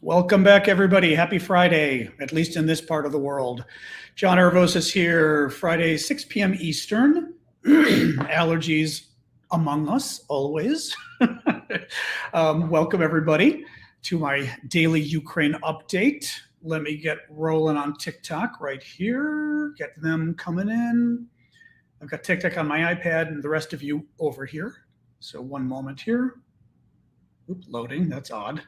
Welcome back, everybody. Happy Friday, at least in this part of the world. John Arvosis here, Friday, 6 p.m. Eastern. Allergies among us, always. Welcome, everybody, to my daily Ukraine update. Let me get rolling on TikTok right here. Get them coming in. I've got TikTok on my iPad and the rest of you over here. So one moment here. Oop, loading. That's odd.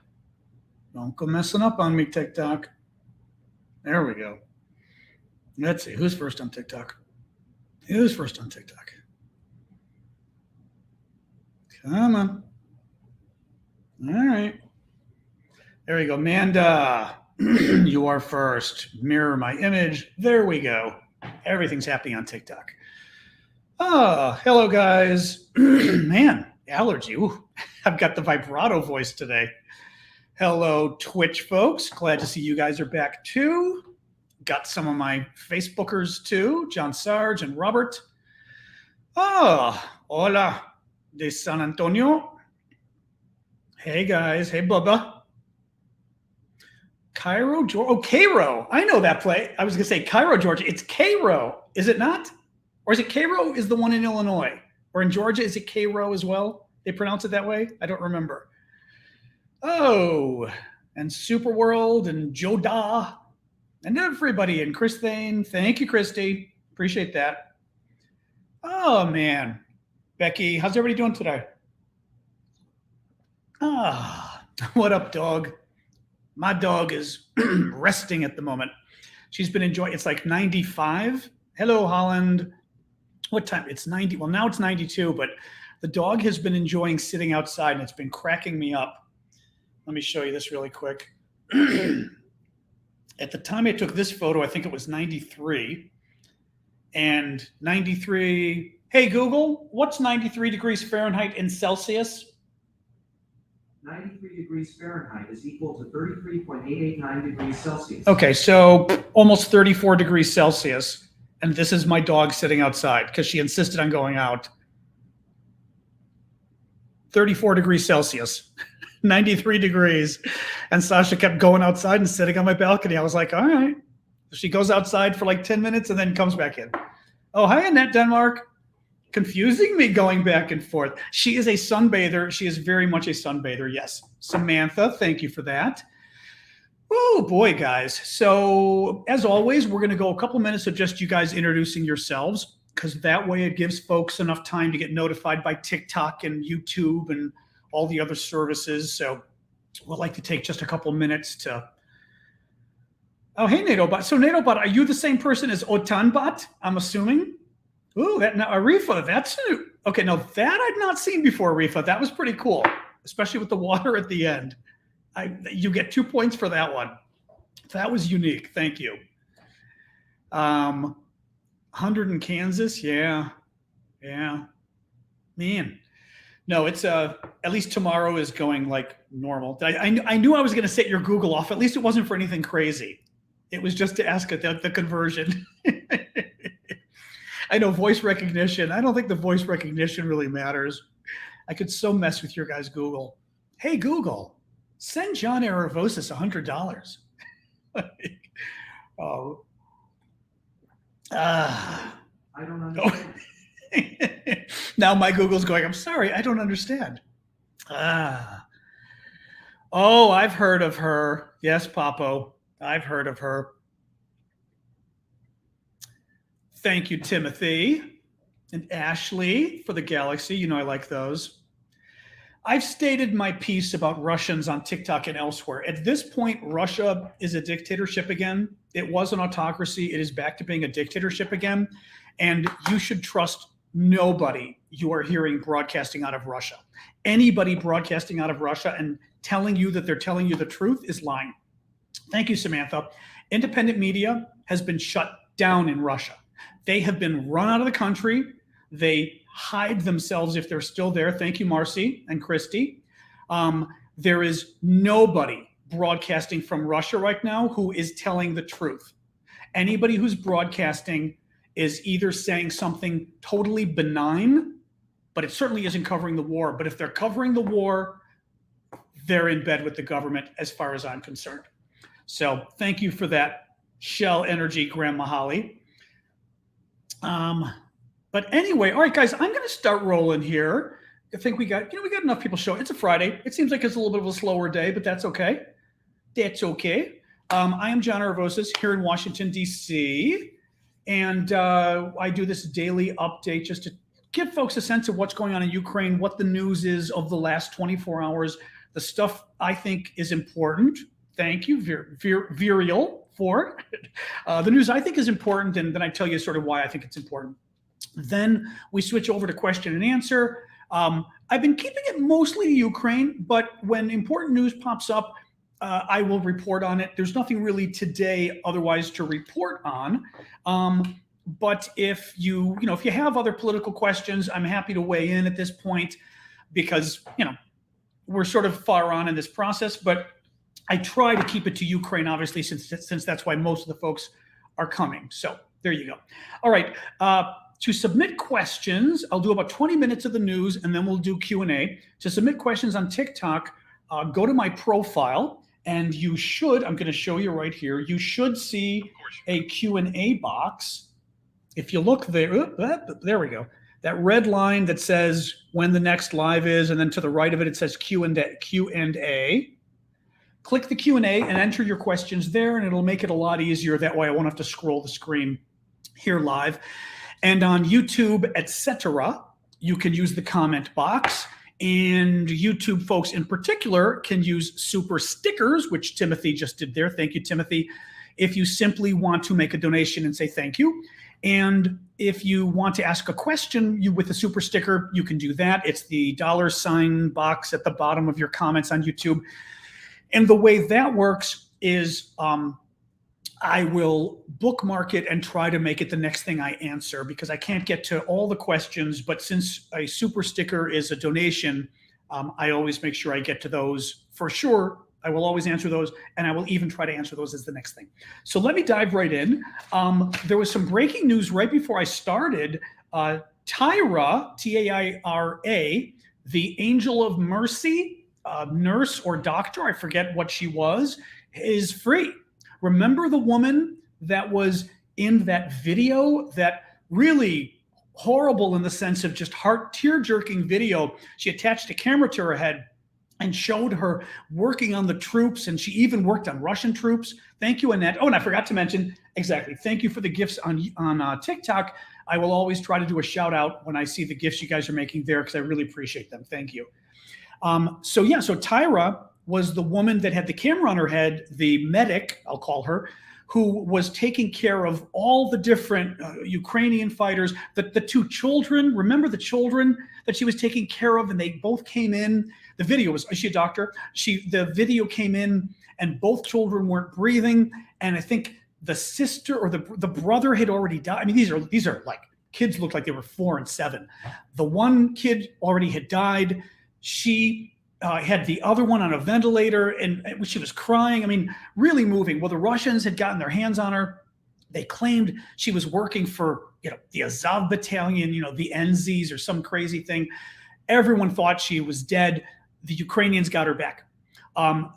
Don't go messing up on me, TikTok. There we go. Let's see. Who's first on TikTok? Who's first on TikTok? Come on. All right. There we go. Manda, you are first. Mirror my image. There we go. Everything's happening on TikTok. Oh, hello, guys. Man, allergy. Ooh, I've got the vibrato voice today. Hello, Twitch folks. Glad to see you guys are back too. Got some of my Facebookers too, John Sarge and Robert. Oh, hola de San Antonio. Hey guys. Hey, Bubba. Cairo, Georgia. Oh, Cairo. I know that play. I was going to say Cairo, Georgia. It's Cairo, is it not? Or is it Cairo is the one in Illinois? Or in Georgia, is it Cairo as well? They pronounce it that way? I don't remember. Oh, and Superworld and Joda and everybody and Chris Thane. Thank you, Christy. Appreciate that. Oh, man. Becky, how's everybody doing today? Ah, what up, dog? My dog is resting at the moment. She's been enjoying, it's like 95. Hello, Holland. What time? It's 90. Well, now it's 92, but the dog has been enjoying sitting outside and it's been cracking me up. Let me show you this really quick. At the time I took this photo, I think it was 93. And 93, hey, Google, what's 93 degrees Fahrenheit in Celsius? 93 degrees Fahrenheit is equal to 33.889 degrees Celsius. Okay, so almost 34 degrees Celsius. And this is my dog sitting outside because she insisted on going out. 34 degrees Celsius. 93 degrees. And Sasha kept going outside and sitting on my balcony. I was like, all right. She goes outside for like 10 minutes and then comes back in. Oh, hi, Annette Denmark. Confusing me going back and forth. She is a sunbather. She is very much a sunbather. Yes. Samantha, thank you for that. Oh, boy, guys. So as always, we're going to go a couple minutes of just you guys introducing yourselves because that way it gives folks enough time to get notified by TikTok and YouTube and all the other services. So we'd like to take just a couple minutes to. Oh, hey, NATObot. So NATObot, are you the same person as OTANbot? I'm assuming. Ooh, that now Arifa, that's new. Okay, now that I'd not seen before, Arifa. That was pretty cool, especially with the water at the end. You get 2 points for that one. That was unique. Thank you. 100 in Kansas. Yeah. Man. No, it's at least tomorrow is going like normal. I knew I was going to set your Google off. At least it wasn't for anything crazy. It was just to ask the conversion. I know voice recognition. I don't think the voice recognition really matters. I could so mess with your guys' Google. Hey, Google, send John Aravosis $100. Oh. I don't understand. Now my Google's going, I'm sorry, I don't understand. Oh, I've heard of her. Yes, Papo, I've heard of her. Thank you, Timothy and Ashley for the Galaxy. You know I like those. I've stated my piece about Russians on TikTok and elsewhere. At this point, Russia is a dictatorship again. It was an autocracy. It is back to being a dictatorship again. And you should trust nobody you are hearing broadcasting out of Russia. Anybody broadcasting out of Russia and telling you that they're telling you the truth is lying. Thank you, Samantha. Independent media has been shut down in Russia. They have been run out of the country. They hide themselves if they're still there. Thank you, Marcy and Christy. There is nobody broadcasting from Russia right now who is telling the truth. Anybody who's broadcasting is either saying something totally benign, but it certainly isn't covering the war. But if they're covering the war, they're in bed with the government as far as I'm concerned. So thank you for that, Shell Energy, Grandma Holly. But anyway, all right, guys, I'm going to start rolling here. I think we got enough people showing. It's a Friday. It seems like it's a little bit of a slower day, but that's okay. That's okay. I am John Arvosis here in Washington, D.C., and I do this daily update just to give folks a sense of what's going on in Ukraine, what the news is of the last 24 hours, the stuff I think is important. Thank you, Virial, for the news I think is important, and then I tell you sort of why I think it's important. Then we switch over to question and answer. I've been keeping it mostly to Ukraine, but when important news pops up, I will report on it. There's nothing really today otherwise to report on. But if you have other political questions, I'm happy to weigh in at this point because, we're sort of far on in this process, but I try to keep it to Ukraine, obviously, since that's why most of the folks are coming. So there you go. All right. To submit questions, I'll do about 20 minutes of the news and then we'll do Q&A. To submit questions on TikTok, go to my profile. And you should, I'm going to show you right here, you should see a Q&A box. If you look there, there we go. That red line that says when the next live is, and then to the right of it, it says Q&A. Click the Q&A and enter your questions there, and it'll make it a lot easier. That way I won't have to scroll the screen here live. And on YouTube, etc., you can use the comment box. And YouTube folks in particular can use super stickers, which Timothy just did there. Thank you, Timothy. If you simply want to make a donation and say thank you. And if you want to ask a question with a super sticker, you can do that. It's the $ box at the bottom of your comments on YouTube. And the way that works is I will bookmark it and try to make it the next thing I answer because I can't get to all the questions. But since a super sticker is a donation, I always make sure I get to those for sure. I will always answer those, and I will even try to answer those as the next thing. So let me dive right in. There was some breaking news right before I started. Tyra, T-A-I-R-A, the Angel of Mercy, nurse or doctor, I forget what she was, is free. Remember the woman that was in that video, that really horrible in the sense of just tear-jerking video? She attached a camera to her head and showed her working on the troops, and she even worked on Russian troops. Thank you, Annette. Oh, and I forgot to mention, exactly, thank you for the gifts on TikTok. I will always try to do a shout out when I see the gifts you guys are making there because I really appreciate them. Thank you. So Tyra was the woman that had the camera on her head, the medic, I'll call her, who was taking care of all the different Ukrainian fighters, the two children. Remember the children that she was taking care of, and they both came in. The video was, is she a doctor? The video came in and both children weren't breathing. And I think the sister or the brother had already died. I mean, these are like, kids looked like they were 4 and 7. The one kid already had died. She had the other one on a ventilator and she was crying. I mean, really moving. Well, the Russians had gotten their hands on her. They claimed she was working for, the Azov battalion, the NZs or some crazy thing. Everyone thought she was dead. The Ukrainians got her back.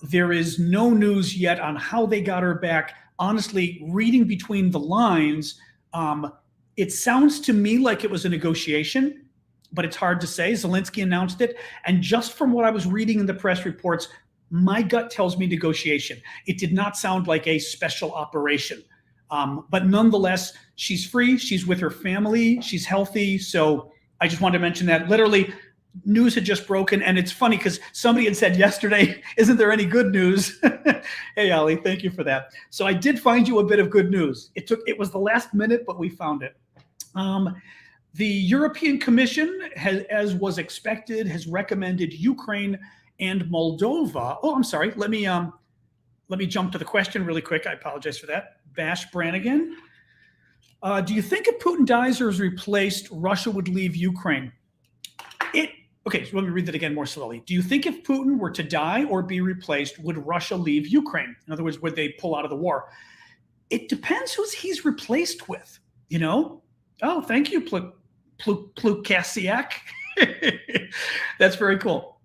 There is no news yet on how they got her back. Honestly, reading between the lines, it sounds to me like it was a negotiation, but it's hard to say. Zelensky announced it. And just from what I was reading in the press reports, my gut tells me negotiation. It did not sound like a special operation. But nonetheless, she's free. She's with her family. She's healthy. So I just wanted to mention that. Literally, news had just broken. And it's funny because somebody had said yesterday, isn't there any good news? Hey, Ali, thank you for that. So I did find you a bit of good news. It was the last minute, but we found it. The European Commission, as was expected, has recommended Ukraine and Moldova. Oh, I'm sorry. Let me jump to the question really quick. I apologize for that. Bash Brannigan. Do you think if Putin dies or is replaced, Russia would leave Ukraine? Okay, so let me read that again more slowly. Do you think if Putin were to die or be replaced, would Russia leave Ukraine? In other words, would they pull out of the war? It depends who he's replaced with, Oh, thank you, Plukasiak. That's very cool.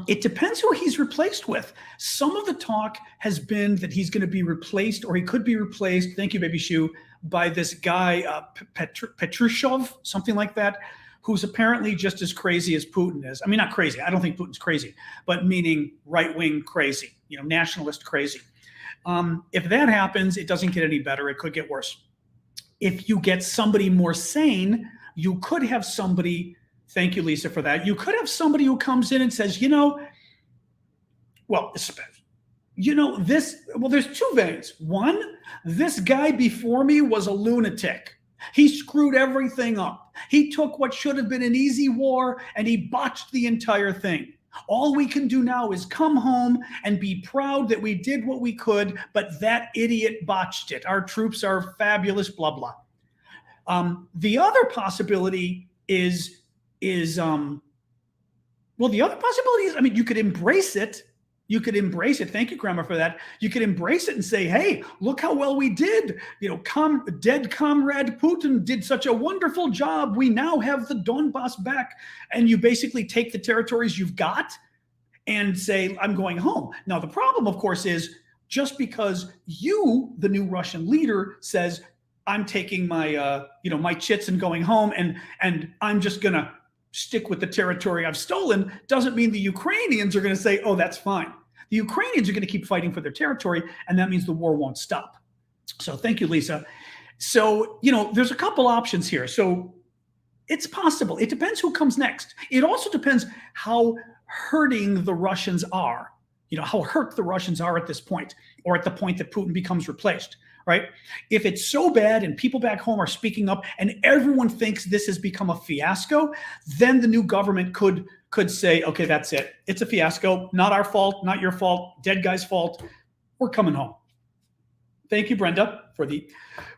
It depends who he's replaced with. Some of the talk has been that he's going to be replaced, or he could be replaced, thank you, Baby Shoe, by this guy, Petrushov, something like that, who's apparently just as crazy as Putin is. I mean, not crazy. I don't think Putin's crazy, but meaning right-wing crazy, nationalist crazy. If that happens, it doesn't get any better. It could get worse. If you get somebody more sane, you could have somebody, thank you, Lisa, for that. You could have somebody who comes in and says, there's two veins. One, this guy before me was a lunatic. He screwed everything up. He took what should have been an easy war and he botched the entire thing. All we can do now is come home and be proud that we did what we could, but that idiot botched it. Our troops are fabulous, blah, blah. The other possibility is, the other possibility is, you could embrace it. You could embrace it. Thank you, Grandma, for that. You could embrace it and say, hey, look how well we did. Dead comrade Putin did such a wonderful job. We now have the Donbass back. And you basically take the territories you've got and say, I'm going home. Now, the problem, of course, is just because you, the new Russian leader, says, I'm taking my, my chits and going home, and I'm just going to stick with the territory I've stolen, doesn't mean the Ukrainians are going to say, oh, that's fine. The Ukrainians are going to keep fighting for their territory, and that means the war won't stop. So thank you, Lisa. So, there's a couple options here. So it's possible. It depends who comes next. It also depends how hurting the Russians are, how hurt the Russians are at this point, or at the point that Putin becomes replaced. Right? If it's so bad and people back home are speaking up and everyone thinks this has become a fiasco, then the new government could say, okay, that's it. It's a fiasco. Not our fault, not your fault, dead guy's fault. We're coming home. Thank you, Brenda, for the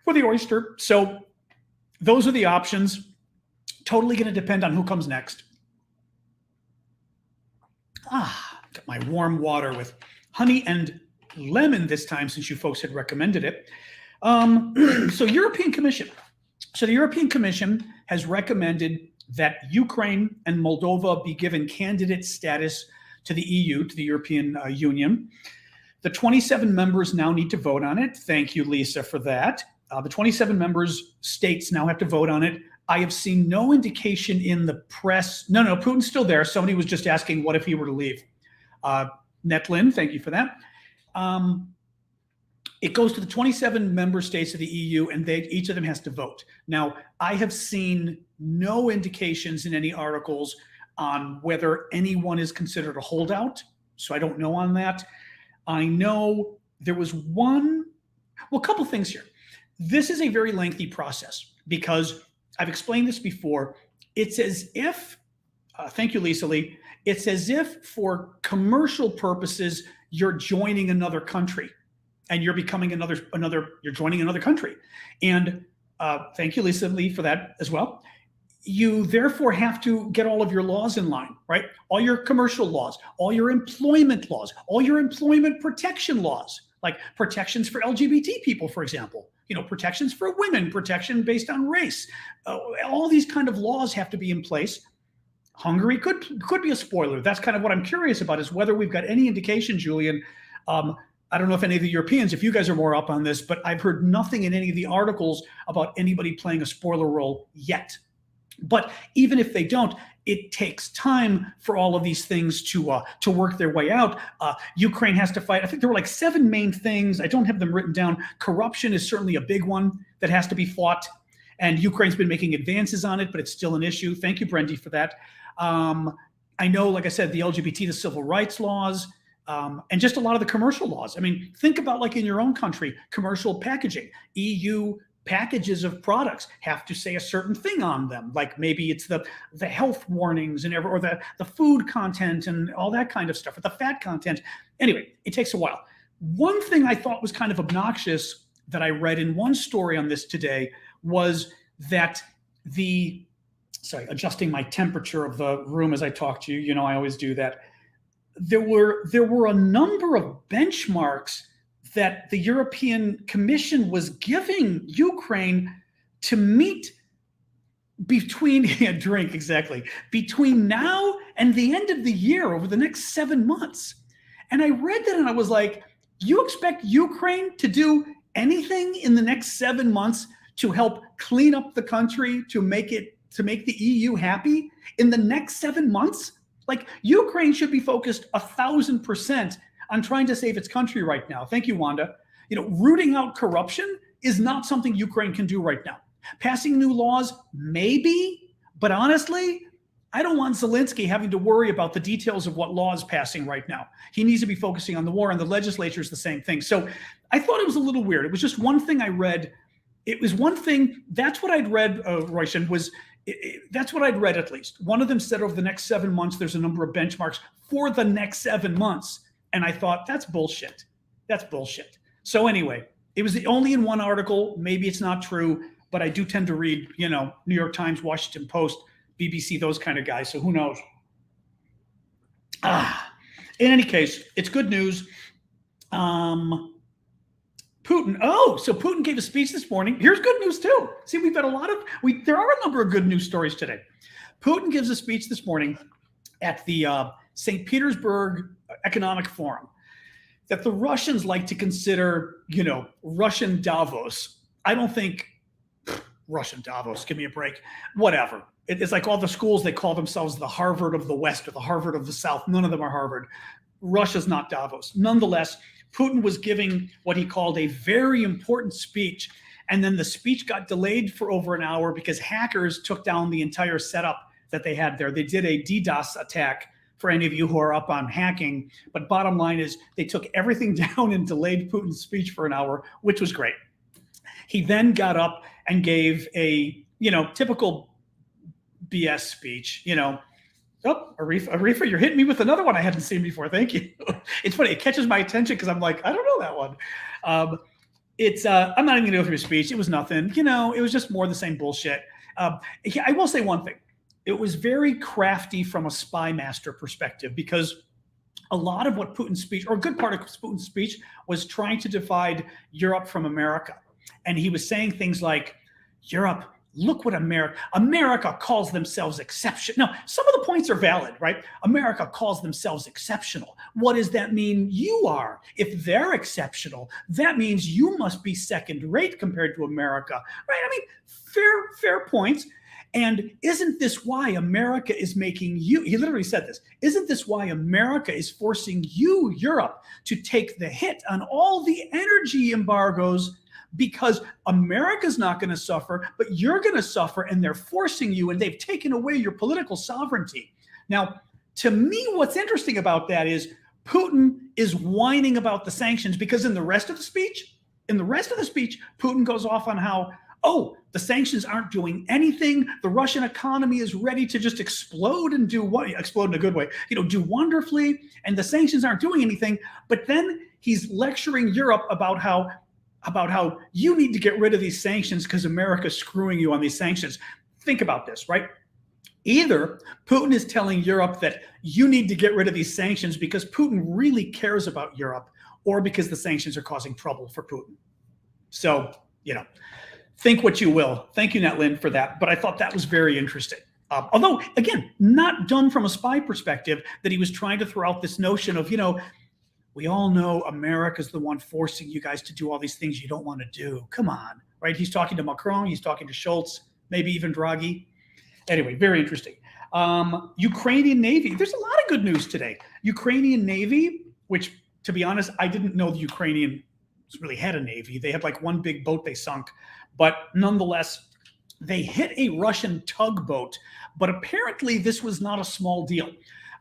oyster. So those are the options. Totally going to depend on who comes next. Got my warm water with honey and lemon this time, since you folks had recommended it. So European Commission. So the European Commission has recommended that Ukraine and Moldova be given candidate status to the EU, to the European Union. The 27 members now need to vote on it. Thank you, Lisa, for that. The 27 states now have to vote on it. I have seen no indication in the press. No, Putin's still there. Somebody was just asking, what if he were to leave? Netlin, thank you for that. It goes to the 27 member states of the EU, and each of them has to vote. Now, I have seen no indications in any articles on whether anyone is considered a holdout, so I don't know on that. I know there was a couple things here. This is a very lengthy process because I've explained this before. It's as if, thank you, Lisa Lee, it's as if for commercial purposes, you're joining another country and you're becoming you're joining another country. And thank you, Lisa Lee, for that as well. You therefore have to get all of your laws in line, right? All your commercial laws, all your employment laws, all your employment protection laws, like protections for LGBT people, for example, protections for women, protection based on race. All these kind of laws have to be in place. Hungary could be a spoiler. That's kind of what I'm curious about, is whether we've got any indication, Julian. I don't know if any of the Europeans, if you guys are more up on this, but I've heard nothing in any of the articles about anybody playing a spoiler role yet. But even if they don't, it takes time for all of these things to work their way out. Ukraine has to fight. I think there were like 7 main things. I don't have them written down. Corruption is certainly a big one that has to be fought. And Ukraine's been making advances on it, but it's still an issue. Thank you, Brendy, for that. I know, like I said, the LGBT, the civil rights laws, and just a lot of the commercial laws. I mean, think about like in your own country, commercial packaging. EU packages of products have to say a certain thing on them. Like maybe it's the health warnings or the food content and all that kind of stuff, or the fat content. Anyway, it takes a while. One thing I thought was kind of obnoxious that I read in one story on this today was that adjusting my temperature of the room as I talk to you, I always do that. There were a number of benchmarks that the European Commission was giving Ukraine to meet between drink exactly between now and the end of the year over the next 7 months. And I read that and I was like, you expect Ukraine to do anything in the next 7 months to help clean up the country, to make the EU happy in the next 7 months? Like, Ukraine should be focused 1,000% on trying to save its country right now. Thank you, Wanda. Rooting out corruption is not something Ukraine can do right now. Passing new laws, maybe, but honestly, I don't want Zelensky having to worry about the details of what law is passing right now. He needs to be focusing on the war, and the legislature is the same thing. So I thought it was a little weird. It was just one thing I read. It was one thing. That's what I'd read, Royston, that's what I'd read at least. One of them said over the next 7 months, there's a number of benchmarks for the next 7 months. And I thought, that's bullshit. That's bullshit. So anyway, it was only in one article. Maybe it's not true, but I do tend to read, New York Times, Washington Post, BBC, those kind of guys. So who knows? In any case, it's good news. Putin. Oh, so Putin gave a speech this morning. Here's good news too. See, we've got there are a number of good news stories today. Putin gives a speech this morning at the St. Petersburg Economic Forum that the Russians like to consider, Russian Davos. I don't think Russian Davos, give me a break. Whatever. It's like all the schools, they call themselves the Harvard of the West or the Harvard of the South. None of them are Harvard. Russia's not Davos. Nonetheless, Putin was giving what he called a very important speech. And then the speech got delayed for over an hour because hackers took down the entire setup that they had there. They did a DDoS attack, for any of you who are up on hacking. But bottom line is they took everything down and delayed Putin's speech for an hour, which was great. He then got up and gave a, typical BS speech, Oh, Arifa, you're hitting me with another one I hadn't seen before. Thank you. It's funny. It catches my attention because I'm like, I don't know that one. I'm not even going to go through his speech. It was nothing. It was just more of the same bullshit. I will say one thing. It was very crafty from a spy master perspective because a lot of what Putin's speech, or a good part of Putin's speech, was trying to divide Europe from America. And he was saying things like, Europe, look what America calls themselves exceptional. Now, some of the points are valid, right? America calls themselves exceptional. What does that mean you are? If they're exceptional, that means you must be second rate compared to America, right? I mean, fair points. And isn't this why America is making you, he literally said this, isn't this why America is forcing you, Europe, to take the hit on all the energy embargoes? Because America's not going to suffer, but you're going to suffer, and they're forcing you, and they've taken away your political sovereignty. Now, to me, what's interesting about that is Putin is whining about the sanctions because in the rest of the speech, Putin goes off on how, the sanctions aren't doing anything. The Russian economy is ready to just explode and explode in a good way, do wonderfully, and the sanctions aren't doing anything. But then he's lecturing Europe about how you need to get rid of these sanctions because America's screwing you on these sanctions. Think about this, right? Either Putin is telling Europe that you need to get rid of these sanctions because Putin really cares about Europe, or because the sanctions are causing trouble for Putin. So, think what you will. Thank you, Netlin, for that. But I thought that was very interesting. Although, again, not done from a spy perspective, that he was trying to throw out this notion of, we all know America's the one forcing you guys to do all these things you don't want to do. Come on, right? He's talking to Macron. He's talking to Schultz, maybe even Draghi. Anyway, very interesting. Ukrainian Navy. There's a lot of good news today. Ukrainian Navy, which, to be honest, I didn't know the Ukrainians really had a navy. They had like one big boat they sunk. But nonetheless, they hit a Russian tugboat. But apparently, this was not a small deal.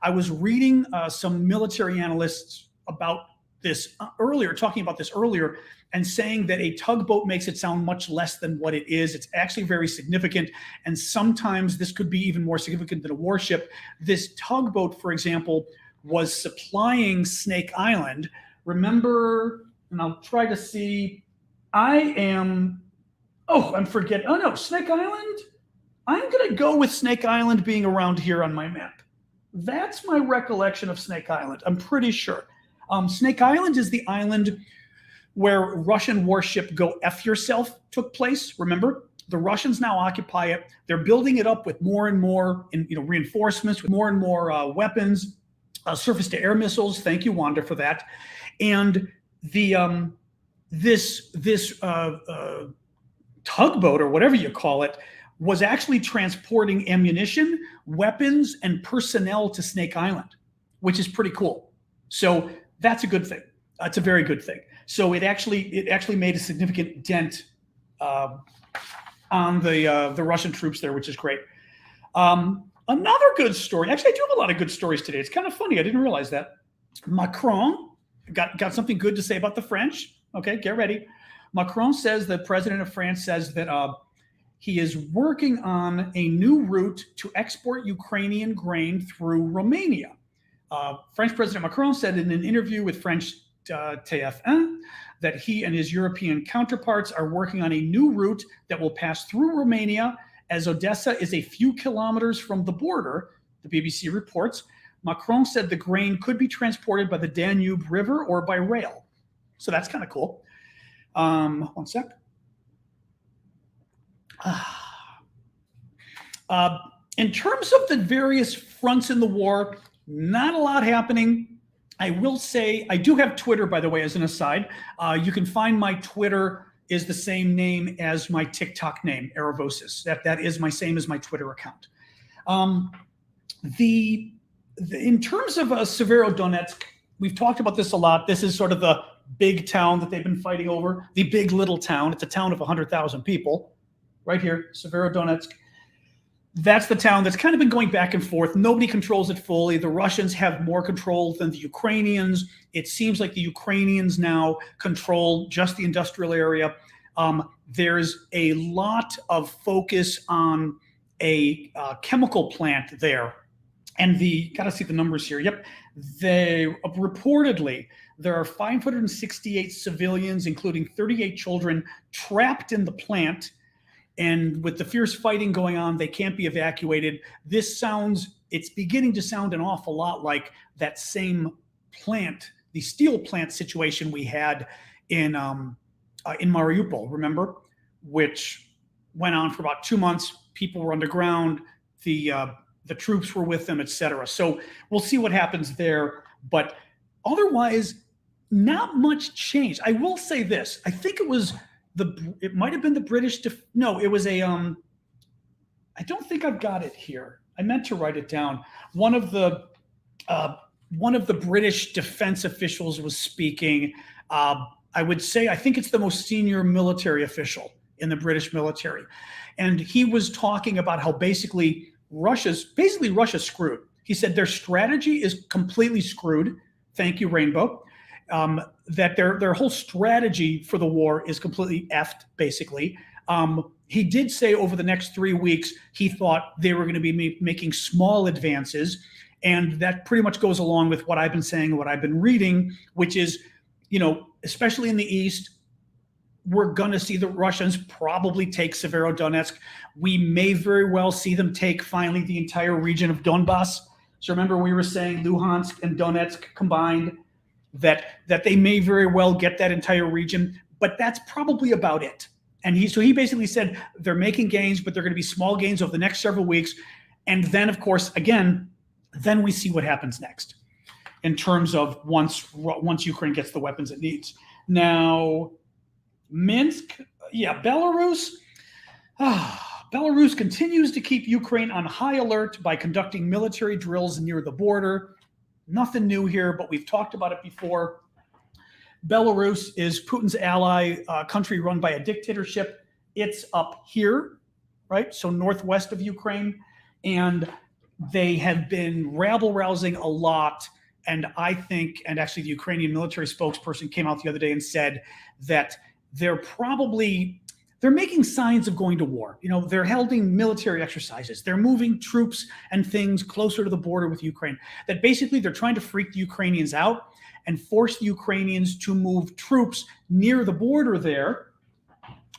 I was reading some military analysts about this talking about this earlier, and saying that a tugboat makes it sound much less than what it is. It's actually very significant, and sometimes this could be even more significant than a warship. This tugboat, for example, was supplying Snake Island. Remember, and I'll try to see, I'm forgetting. Oh no, Snake Island? I'm going to go with Snake Island being around here on my map. That's my recollection of Snake Island. I'm pretty sure. Snake Island is the island where Russian warship Go F Yourself took place, remember? The Russians now occupy it. They're building it up with more and more, reinforcements, with more and more weapons, surface-to-air missiles. Thank you, Wanda, for that. And the this tugboat, or whatever you call it, was actually transporting ammunition, weapons, and personnel to Snake Island, which is pretty cool. So that's a good thing. It's a very good thing. So it actually made a significant dent on the Russian troops there, which is great. Another good story. Actually, I do have a lot of good stories today. It's kind of funny. I didn't realize that. Macron got something good to say about the French. Okay, get ready. Macron says, the president of France says that he is working on a new route to export Ukrainian grain through Romania. French President Macron said in an interview with French TF1 that he and his European counterparts are working on a new route that will pass through Romania, as Odessa is a few kilometers from the border, the BBC reports. Macron said the grain could be transported by the Danube River or by rail. So that's kind of cool. One sec. In terms of the various fronts in the war, not a lot happening. I will say, I do have Twitter, by the way, as an aside. You can find my Twitter is the same name as my TikTok name, Aravosis. That is my same as my Twitter account. In terms of Severodonetsk, we've talked about this a lot. This is sort of the big town that they've been fighting over, the big little town. It's a town of 100,000 people, right here, Severodonetsk. That's the town that's kind of been going back and forth. Nobody controls it fully. The Russians have more control than the Ukrainians. It seems like the Ukrainians now control just the industrial area. There's a lot of focus on a chemical plant there. And gotta see the numbers here. Yep. Reportedly, there are 568 civilians, including 38 children, trapped in the plant. And with the fierce fighting going on, they can't be evacuated. It's beginning to sound an awful lot like that same plant, the steel plant situation we had in Mariupol, remember? Which went on for about 2 months. People were underground. The troops were with them, etc. So we'll see what happens there. But otherwise, not much change. I will say this. I think it might have been the British. No, it was I don't think I've got it here. I meant to write it down. One of the British defense officials was speaking. I would say, I think it's the most senior military official in the British military. And he was talking about how basically Russia's screwed. He said their strategy is completely screwed. Thank you, Rainbow. That their whole strategy for the war is completely effed, basically. He did say over the next 3 weeks, he thought they were going to be making small advances. And that pretty much goes along with what I've been saying, what I've been reading, which is, especially in the East, we're going to see the Russians probably take Severodonetsk. We may very well see them take finally the entire region of Donbass. So remember, we were saying Luhansk and Donetsk combined, that they may very well get that entire region, but that's probably about it. And he basically said they're making gains, but they're going to be small gains over the next several weeks. And then, of course, again, then we see what happens next in terms of once Ukraine gets the weapons it needs. Now, Minsk, Belarus. Belarus continues to keep Ukraine on high alert by conducting military drills near the border. Nothing new here, but we've talked about it before. Belarus is Putin's ally, country run by a dictatorship. It's up here, right? So northwest of Ukraine. And they have been rabble-rousing a lot. And I think, and actually the Ukrainian military spokesperson came out the other day and said that they're making signs of going to war. They're holding military exercises. They're moving troops and things closer to the border with Ukraine. That basically they're trying to freak the Ukrainians out and force the Ukrainians to move troops near the border there.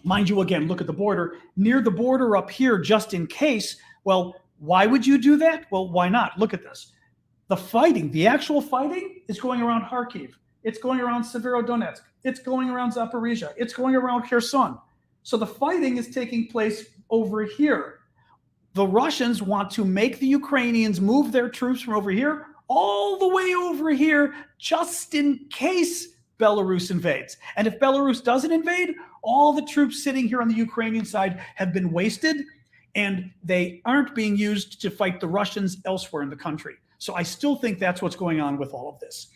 Mind you, again, look at the border. Near the border up here, just in case. Well, why would you do that? Well, why not? Look at this. The actual fighting is going around Kharkiv. It's going around Severodonetsk. It's going around Zaporizhia. It's going around Kherson. So the fighting is taking place over here. The Russians want to make the Ukrainians move their troops from over here all the way over here, just in case Belarus invades. And if Belarus doesn't invade, all the troops sitting here on the Ukrainian side have been wasted, and they aren't being used to fight the Russians elsewhere in the country. So I still think that's what's going on with all of this.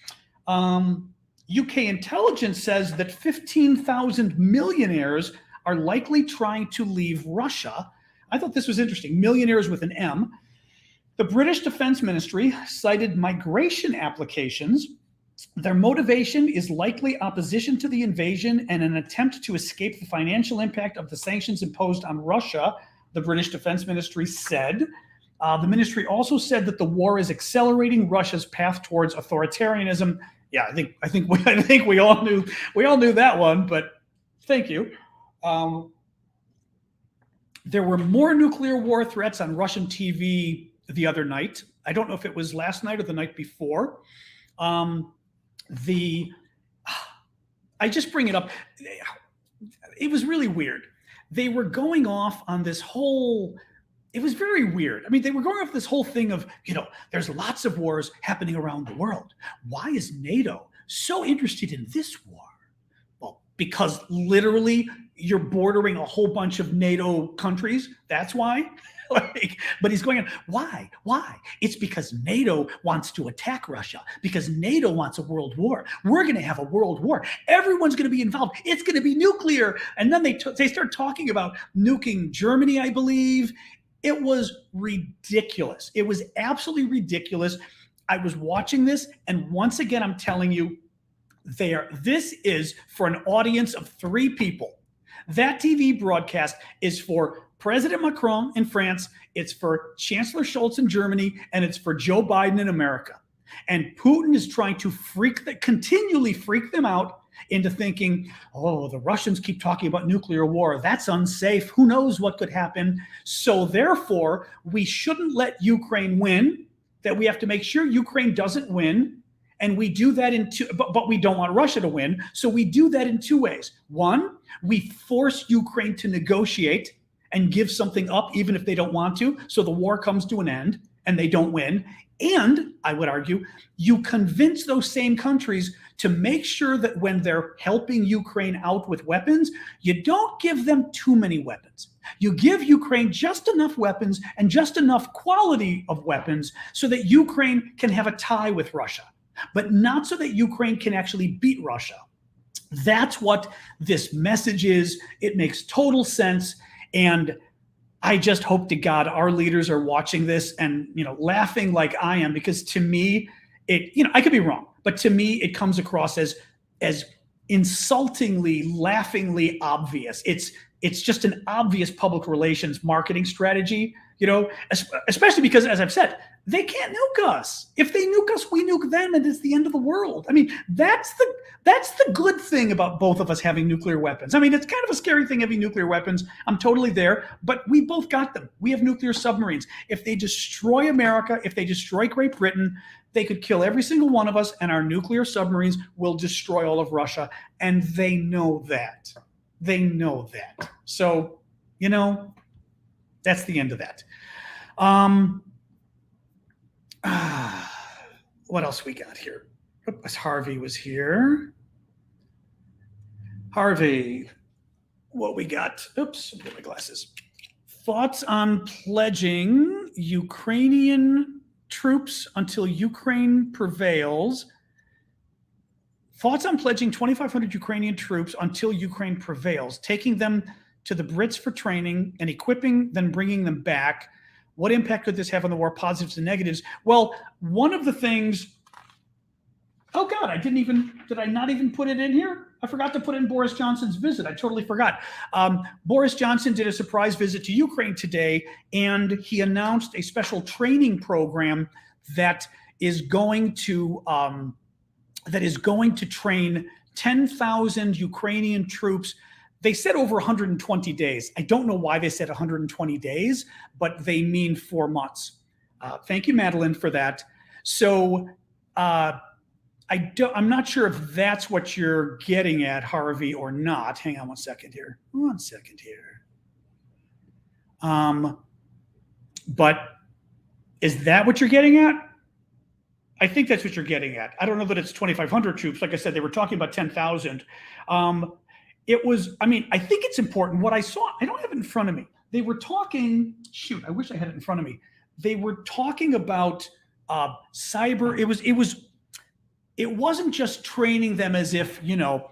UK intelligence says that 15,000 millionaires are likely trying to leave Russia. I thought this was interesting. Millionaires with an M. The British Defense Ministry cited migration applications. Their motivation is likely opposition to the invasion and an attempt to escape the financial impact of the sanctions imposed on Russia, the British Defense Ministry said. The ministry also said that the war is accelerating Russia's path towards authoritarianism. Yeah, I think we all knew that one, but thank you. There were more nuclear war threats on Russian TV the other night. I don't know if it was last night or the night before. I just bring it up. It was really weird. They were going off on this whole, it was very weird. I mean, they were going off this whole thing of, there's lots of wars happening around the world. Why is NATO so interested in this war? Well, because literally you're bordering a whole bunch of NATO countries. That's why. But he's going on, why? It's because NATO wants to attack Russia, because NATO wants a world war. We're going to have a world war. Everyone's going to be involved. It's going to be nuclear. And then they start talking about nuking Germany, I believe. It was ridiculous. It was absolutely ridiculous. I was watching this, and once again, I'm telling you, this is for an audience of 3 people. That TV broadcast is for President Macron in France, it's for Chancellor Scholz in Germany, and it's for Joe Biden in America. And Putin is trying to continually freak them out into thinking, oh, the Russians keep talking about nuclear war. That's unsafe. Who knows what could happen? So therefore, we shouldn't let Ukraine win, that we have to make sure Ukraine doesn't win. And we do that but we don't want Russia to win. So we do that in 2 ways. One, we force Ukraine to negotiate and give something up, even if they don't want to. So the war comes to an end and they don't win. And I would argue, you convince those same countries to make sure that when they're helping Ukraine out with weapons, you don't give them too many weapons. You give Ukraine just enough weapons and just enough quality of weapons so that Ukraine can have a tie with Russia, but not so that Ukraine can actually beat Russia. That's what this message is. It makes total sense. And I just hope to God our leaders are watching this and, laughing like I am, because to me, I could be wrong, but to me, it comes across as insultingly, laughingly obvious. It's just an obvious public relations marketing strategy, especially because, as I've said, they can't nuke us. If they nuke us, we nuke them, and it's the end of the world. I mean, that's the good thing about both of us having nuclear weapons. I mean, it's kind of a scary thing having nuclear weapons. I'm totally there, but we both got them. We have nuclear submarines. If they destroy America, if they destroy Great Britain, they could kill every single one of us, and our nuclear submarines will destroy all of Russia, and they know that. They know that. So, that's the end of that. What else we got here? Harvey was here. Harvey, what we got? Oops, let me get my glasses. Thoughts on pledging Ukrainian troops until Ukraine prevails. Thoughts on pledging 2,500 Ukrainian troops until Ukraine prevails, taking them to the Brits for training and equipping, then bringing them back. What impact could this have on the war, positives and negatives? Well, one of the things, oh God, did I not even put it in here? I forgot to put in Boris Johnson's visit. I totally forgot. Boris Johnson did a surprise visit to Ukraine today, and he announced a special training program that is going to train 10,000 Ukrainian troops. They said over 120 days. I don't know why they said 120 days, but they mean 4 months. Thank you, Madeline, for that. So I'm not sure if that's what you're getting at, Harvey, or not. Hang on one second here. But is that what you're getting at? I think that's what you're getting at. I don't know that it's 2,500 troops. Like I said, they were talking about 10,000. It was, I mean, I think it's important. What I saw, I don't have it in front of me. They were talking, shoot, I wish I had it in front of me. They were talking about cyber. It wasn't just training them as if, you know,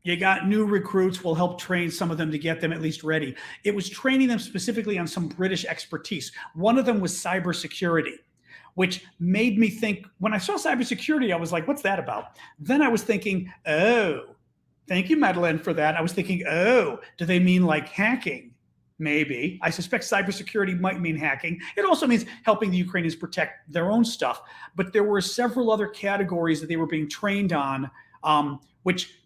you got new recruits, we'll help train some of them to get them at least ready. It was training them specifically on some British expertise. One of them was cybersecurity, which made me think, when I saw cybersecurity, I was like, what's that about? Then I was thinking, oh, thank you, Madeleine, for that. I was thinking, oh, do they mean like hacking? Maybe. I suspect cybersecurity might mean hacking. It also means helping the Ukrainians protect their own stuff. But there were several other categories that they were being trained on, which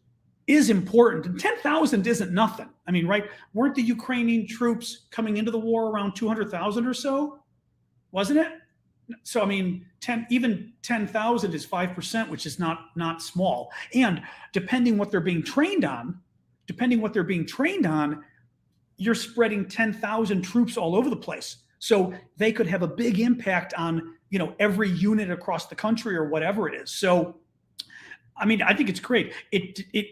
is important. And 10,000 isn't nothing. I mean, right? Weren't the Ukrainian troops coming into the war around 200,000 or so? Wasn't it? So, I mean, even 10,000 is 5%, which is not small. And depending what they're being trained on, you're spreading 10,000 troops all over the place. So they could have a big impact on, you know, every unit across the country or whatever it is. So, I mean, I think it's great.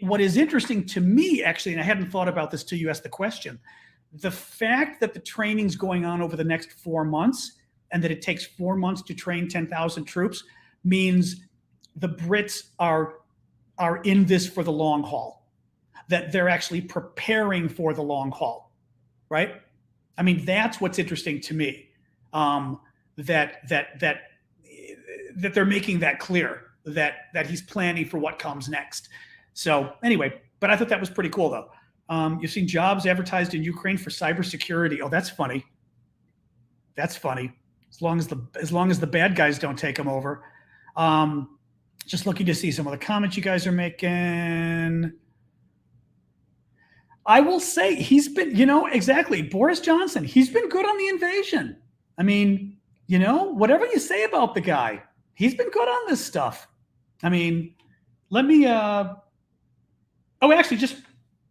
What is interesting to me, actually, and I hadn't thought about this till you asked the question, the fact that the training's going on over the next 4 months and that it takes 4 months to train 10,000 troops means the Brits are in this for the long haul, that they're actually preparing for the long haul, right? I mean, that's what's interesting to me, that they're making that clear, that he's planning for what comes next. So anyway, but I thought that was pretty cool, though. You've seen jobs advertised in Ukraine for cybersecurity. Oh, that's funny. That's funny. As long as the bad guys don't take them over. Just looking to see some of the comments you guys are making. I will say he's been, you know, exactly. Boris Johnson, he's been good on the invasion. I mean, you know, whatever you say about the guy, he's been good on this stuff. I mean, let me, actually, just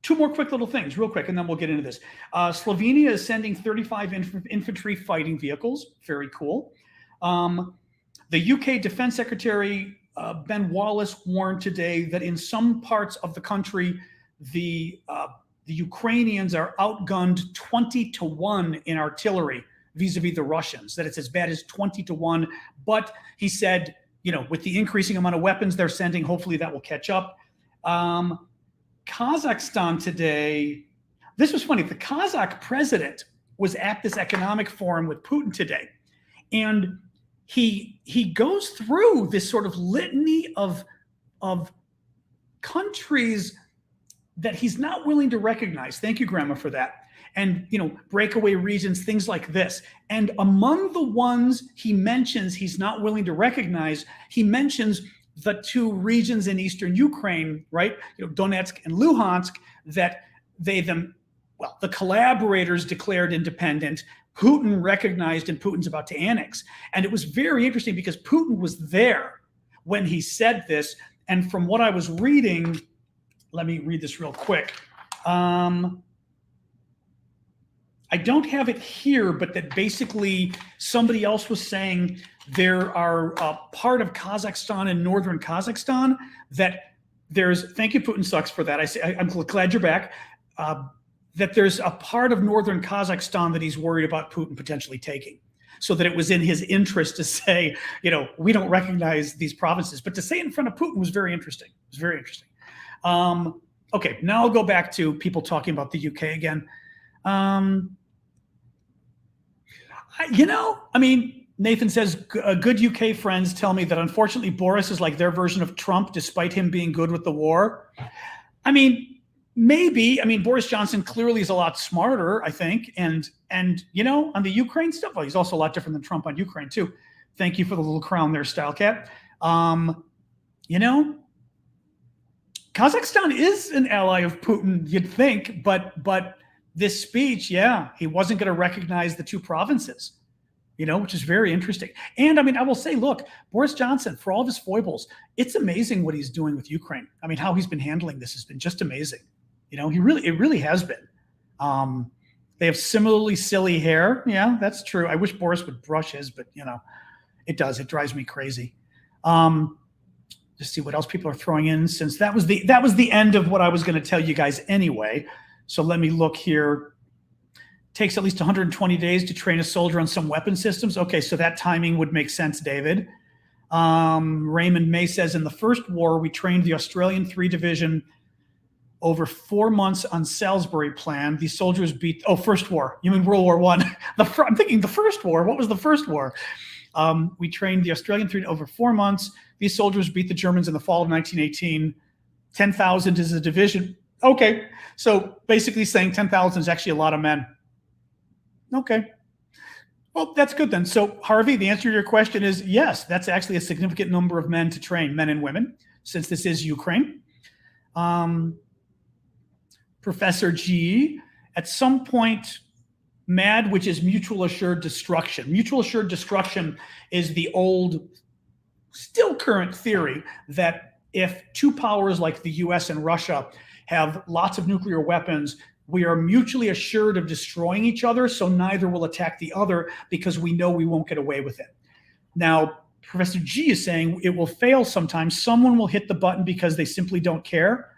two more quick little things real quick, and then we'll get into this. Slovenia is sending 35 infantry fighting vehicles. Very cool. The UK Defense Secretary, Ben Wallace, warned today that in some parts of the country, the Ukrainians are outgunned 20-1 in artillery vis-a-vis the Russians, that it's as bad as 20-1. But he said, you know, with the increasing amount of weapons they're sending, hopefully that will catch up. Kazakhstan today, this was funny. The Kazakh president was at this economic forum with Putin today. And he goes through this sort of litany of countries that he's not willing to recognize. Thank you, Grandma, for that. And, you know, breakaway regions, things like this. And among the ones he mentions he's not willing to recognize, he mentions the two regions in eastern Ukraine, right? You know, Donetsk and Luhansk, that the collaborators declared independent. Putin recognized, and Putin's about to annex. And it was very interesting because Putin was there when he said this. And from what I was reading, let me read this real quick. I don't have it here, but that basically somebody else was saying there are a part of Kazakhstan and northern Kazakhstan that there's, thank you, Putin sucks for that. I'm glad you're back. That there's a part of northern Kazakhstan that he's worried about Putin potentially taking. So that it was in his interest to say, you know, we don't recognize these provinces. But to say it in front of Putin was very interesting. It was very interesting. Okay, now I'll go back to people talking about the UK again. Nathan says, good UK friends tell me that unfortunately Boris is like their version of Trump, despite him being good with the war. I mean, maybe. I mean, Boris Johnson clearly is a lot smarter, I think. And you know, on the Ukraine stuff, well, he's also a lot different than Trump on Ukraine too. Thank you for the little crown there, Style Cat. You know, Kazakhstan is an ally of Putin, you'd think, but this speech, yeah, he wasn't going to recognize the two provinces. which is very interesting. And I mean, I will say, look, Boris Johnson, for all of his foibles, it's amazing what he's doing with Ukraine. I mean, how he's been handling this has been just amazing. It really has been. They have similarly silly hair. Yeah, that's true. I wish Boris would brush his, but it does. It drives me crazy. Just see what else people are throwing in, since that was the end of what I was going to tell you guys anyway. So let me look here. Takes at least 120 days to train a soldier on some weapon systems. Okay, so that timing would make sense, David. Raymond May says, in the first war, we trained the Australian 3 Division over 4 months on Salisbury Plan. These soldiers beat, First War. You mean World War I? I'm thinking the First War. What was the First War? We trained the Australian 3 over 4 months. These soldiers beat the Germans in the fall of 1918. 10,000 is a division. Okay, so basically saying 10,000 is actually a lot of men. Okay. Well, that's good then. So, Harvey, the answer to your question is yes, that's actually a significant number of men to train, men and women, since this is Ukraine. Professor G, at some point, MAD, which is mutual assured destruction. Mutual assured destruction is the old, still current theory that if two powers like the US and Russia have lots of nuclear weapons, we are mutually assured of destroying each other, so neither will attack the other because we know we won't get away with it. Now, Professor G is saying it will fail sometimes. Someone will hit the button because they simply don't care.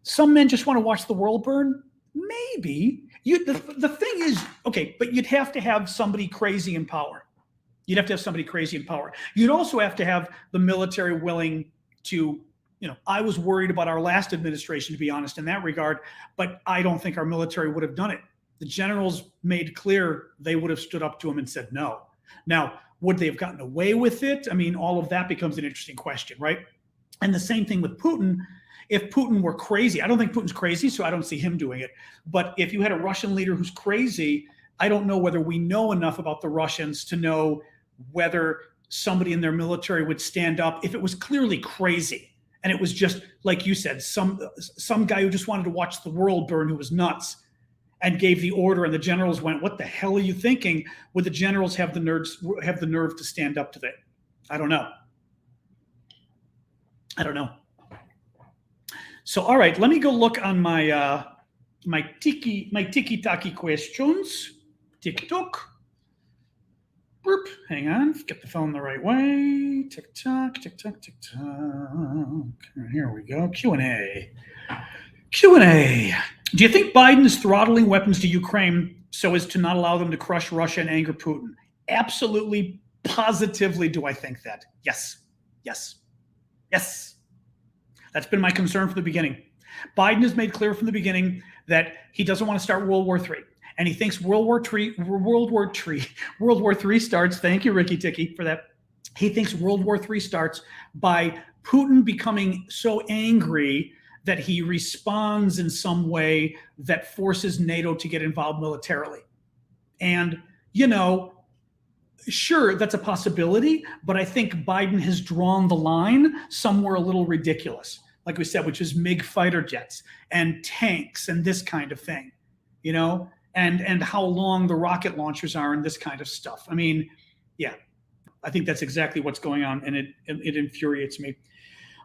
Some men just want to watch the world burn. Maybe. The thing is, okay, but you'd have to have somebody crazy in power. You'd also have to have the military willing to, I was worried about our last administration, to be honest, in that regard, but I don't think our military would have done it. The generals made clear they would have stood up to him and said no. Now, would they have gotten away with it? I mean, all of that becomes an interesting question, right? And the same thing with Putin. If Putin were crazy, I don't think Putin's crazy, so I don't see him doing it. But if you had a Russian leader who's crazy, I don't know whether we know enough about the Russians to know whether somebody in their military would stand up if it was clearly crazy. And it was just, like you said, some guy who just wanted to watch the world burn, who was nuts, and gave the order, and the generals went, "What the hell are you thinking?" Would the generals have the nerve to stand up to that? I don't know. So, all right, let me go look on my my tiki-taki questions. TikTok. Burp. Hang on. Get the phone the right way. Tick-tock, tick-tock, tick-tock. Here we go. Q&A. Do you think Biden is throttling weapons to Ukraine so as to not allow them to crush Russia and anger Putin? Absolutely, positively do I think that. Yes. That's been my concern from the beginning. Biden has made clear from the beginning that he doesn't want to start World War III. And he thinks World War III starts, thank you, Ricky Ticky, for that. He thinks World War III starts by Putin becoming so angry that he responds in some way that forces NATO to get involved militarily. And, sure, that's a possibility, but I think Biden has drawn the line somewhere a little ridiculous, like we said, which is MiG fighter jets and tanks and this kind of thing, and how long the rocket launchers are and this kind of stuff. I mean, yeah, I think that's exactly what's going on, and it infuriates me.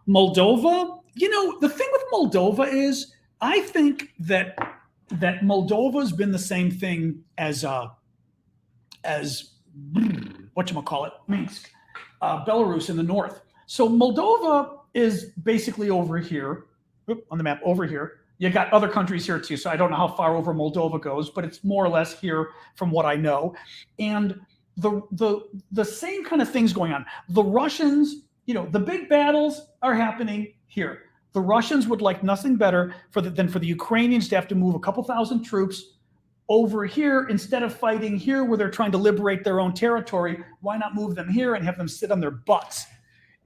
Moldova, the thing with Moldova is I think that Moldova has been the same thing as Minsk, Belarus in the north. So Moldova is basically over here, on the map over here. You got other countries here too, so I don't know how far over Moldova goes, but it's more or less here from what I know. And the same kind of things going on. The Russians, the big battles are happening here. The Russians would like nothing better than for the Ukrainians to have to move a couple thousand troops over here instead of fighting here where they're trying to liberate their own territory. Why not move them here and have them sit on their butts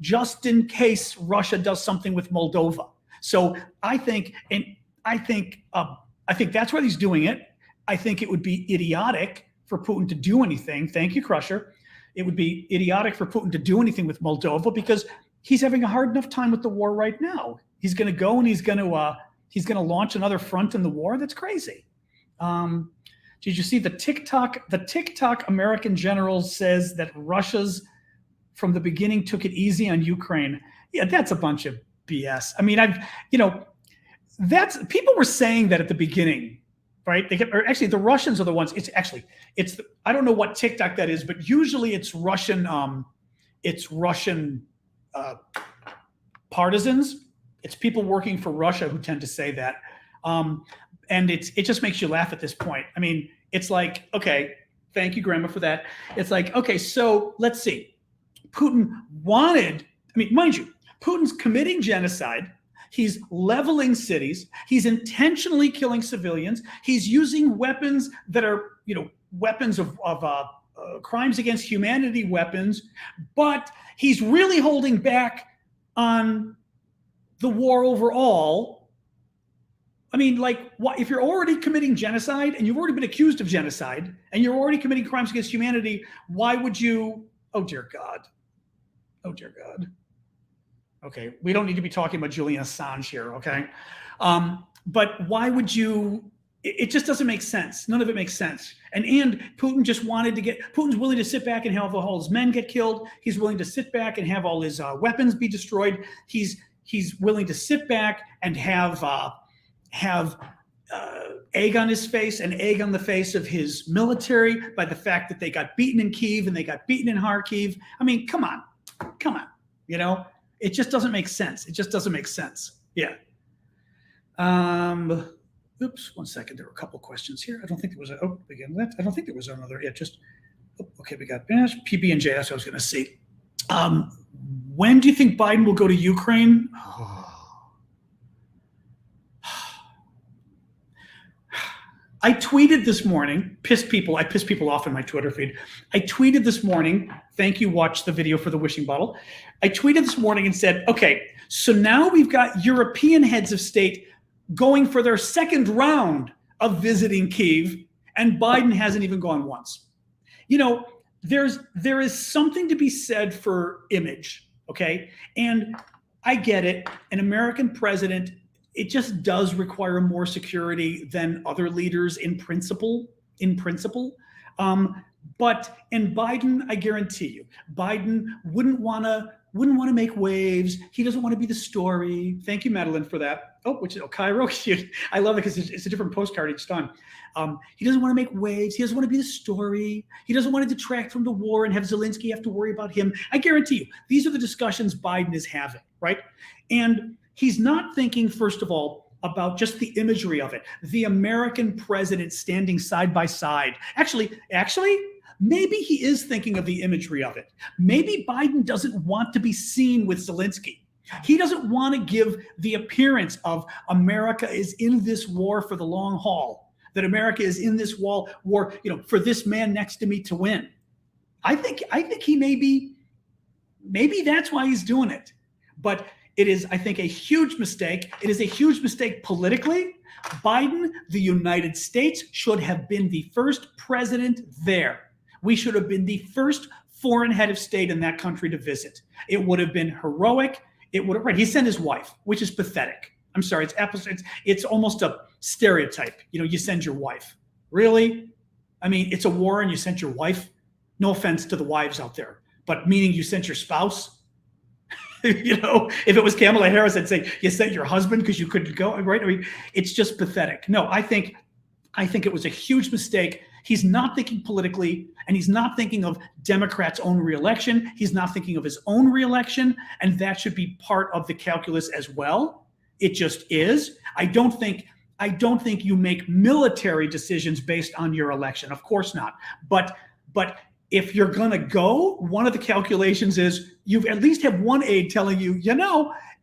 just in case Russia does something with Moldova? So I think that's why he's doing it. I think it would be idiotic for Putin to do anything. Thank you, Crusher. It would be idiotic for Putin to do anything with Moldova because he's having a hard enough time with the war right now. He's going to go and he's going to launch another front in the war. That's crazy. Did you see the TikTok? The TikTok American general says that Russia's from the beginning took it easy on Ukraine. Yeah, that's a bunch of BS. I mean, that's people were saying that at the beginning, right? Actually, the Russians are the ones. I don't know what TikTok that is, but usually it's Russian. It's Russian partisans. It's people working for Russia who tend to say that. And it just makes you laugh at this point. I mean, it's like, okay, thank you, Grandma, for that. It's like, okay, so let's see. Putin wanted, I mean, mind you, Putin's committing genocide. He's leveling cities. He's intentionally killing civilians. He's using weapons that are, weapons of crimes against humanity weapons, but he's really holding back on the war overall. I mean, like, if you're already committing genocide and you've already been accused of genocide and you're already committing crimes against humanity, why would you? Oh, dear God. Oh, dear God. Okay, we don't need to be talking about Julian Assange here, okay? But why would you? It just doesn't make sense. None of it makes sense. And Putin just wanted to Putin's willing to sit back and have all his men get killed. He's willing to sit back and have all his weapons be destroyed. He's willing to sit back and have egg on his face and egg on the face of his military by the fact that they got beaten in Kyiv and they got beaten in Kharkiv. I mean, come on. It just doesn't make sense. It just doesn't make sense. Yeah. Oops, 1 second. There were a couple questions here. I don't think there was begin with that. I don't think there was another. Yeah, okay, we got PB&J. That's what I was going to see. When do you think Biden will go to Ukraine? I tweeted this morning, I piss people off in my Twitter feed. I tweeted this morning, thank you, watch the video for the wishing bottle. I tweeted this morning and said, okay, so now we've got European heads of state going for their second round of visiting Kyiv, and Biden hasn't even gone once. There is something to be said for image, okay? And I get it, an American president, it just does require more security than other leaders in principle. But Biden, I guarantee you, Biden wouldn't want to make waves. He doesn't want to be the story. Thank you, Madeline, for that. Cairo. I love it because it's a different postcard each time. He doesn't want to make waves. He doesn't want to be the story. He doesn't want to detract from the war and have Zelensky have to worry about him. I guarantee you, these are the discussions Biden is having, right? And he's not thinking, first of all, about just the imagery of it. The American president standing side by side. Actually, maybe he is thinking of the imagery of it. Maybe Biden doesn't want to be seen with Zelensky. He doesn't want to give the appearance of America is in this war for the long haul, that America is in this war, for this man next to me to win. I think he maybe that's why he's doing it. But it is, I think, a huge mistake. It is a huge mistake politically. Biden, the United States, should have been the first president there. We should have been the first foreign head of state in that country to visit. It would have been heroic. He sent his wife, which is pathetic. I'm sorry, it's almost a stereotype. You send your wife. Really? I mean, it's a war and you sent your wife? No offense to the wives out there, but meaning you sent your spouse? If it was Kamala Harris, I'd say you sent your husband because you couldn't go, right? I mean, it's just pathetic. No, I think it was a huge mistake. He's not thinking politically, and he's not thinking of Democrats' own reelection. He's not thinking of his own reelection, and that should be part of the calculus as well. It just is. I don't think you make military decisions based on your election. Of course not. But if you're going to go, one of the calculations is you at least have one aide telling you,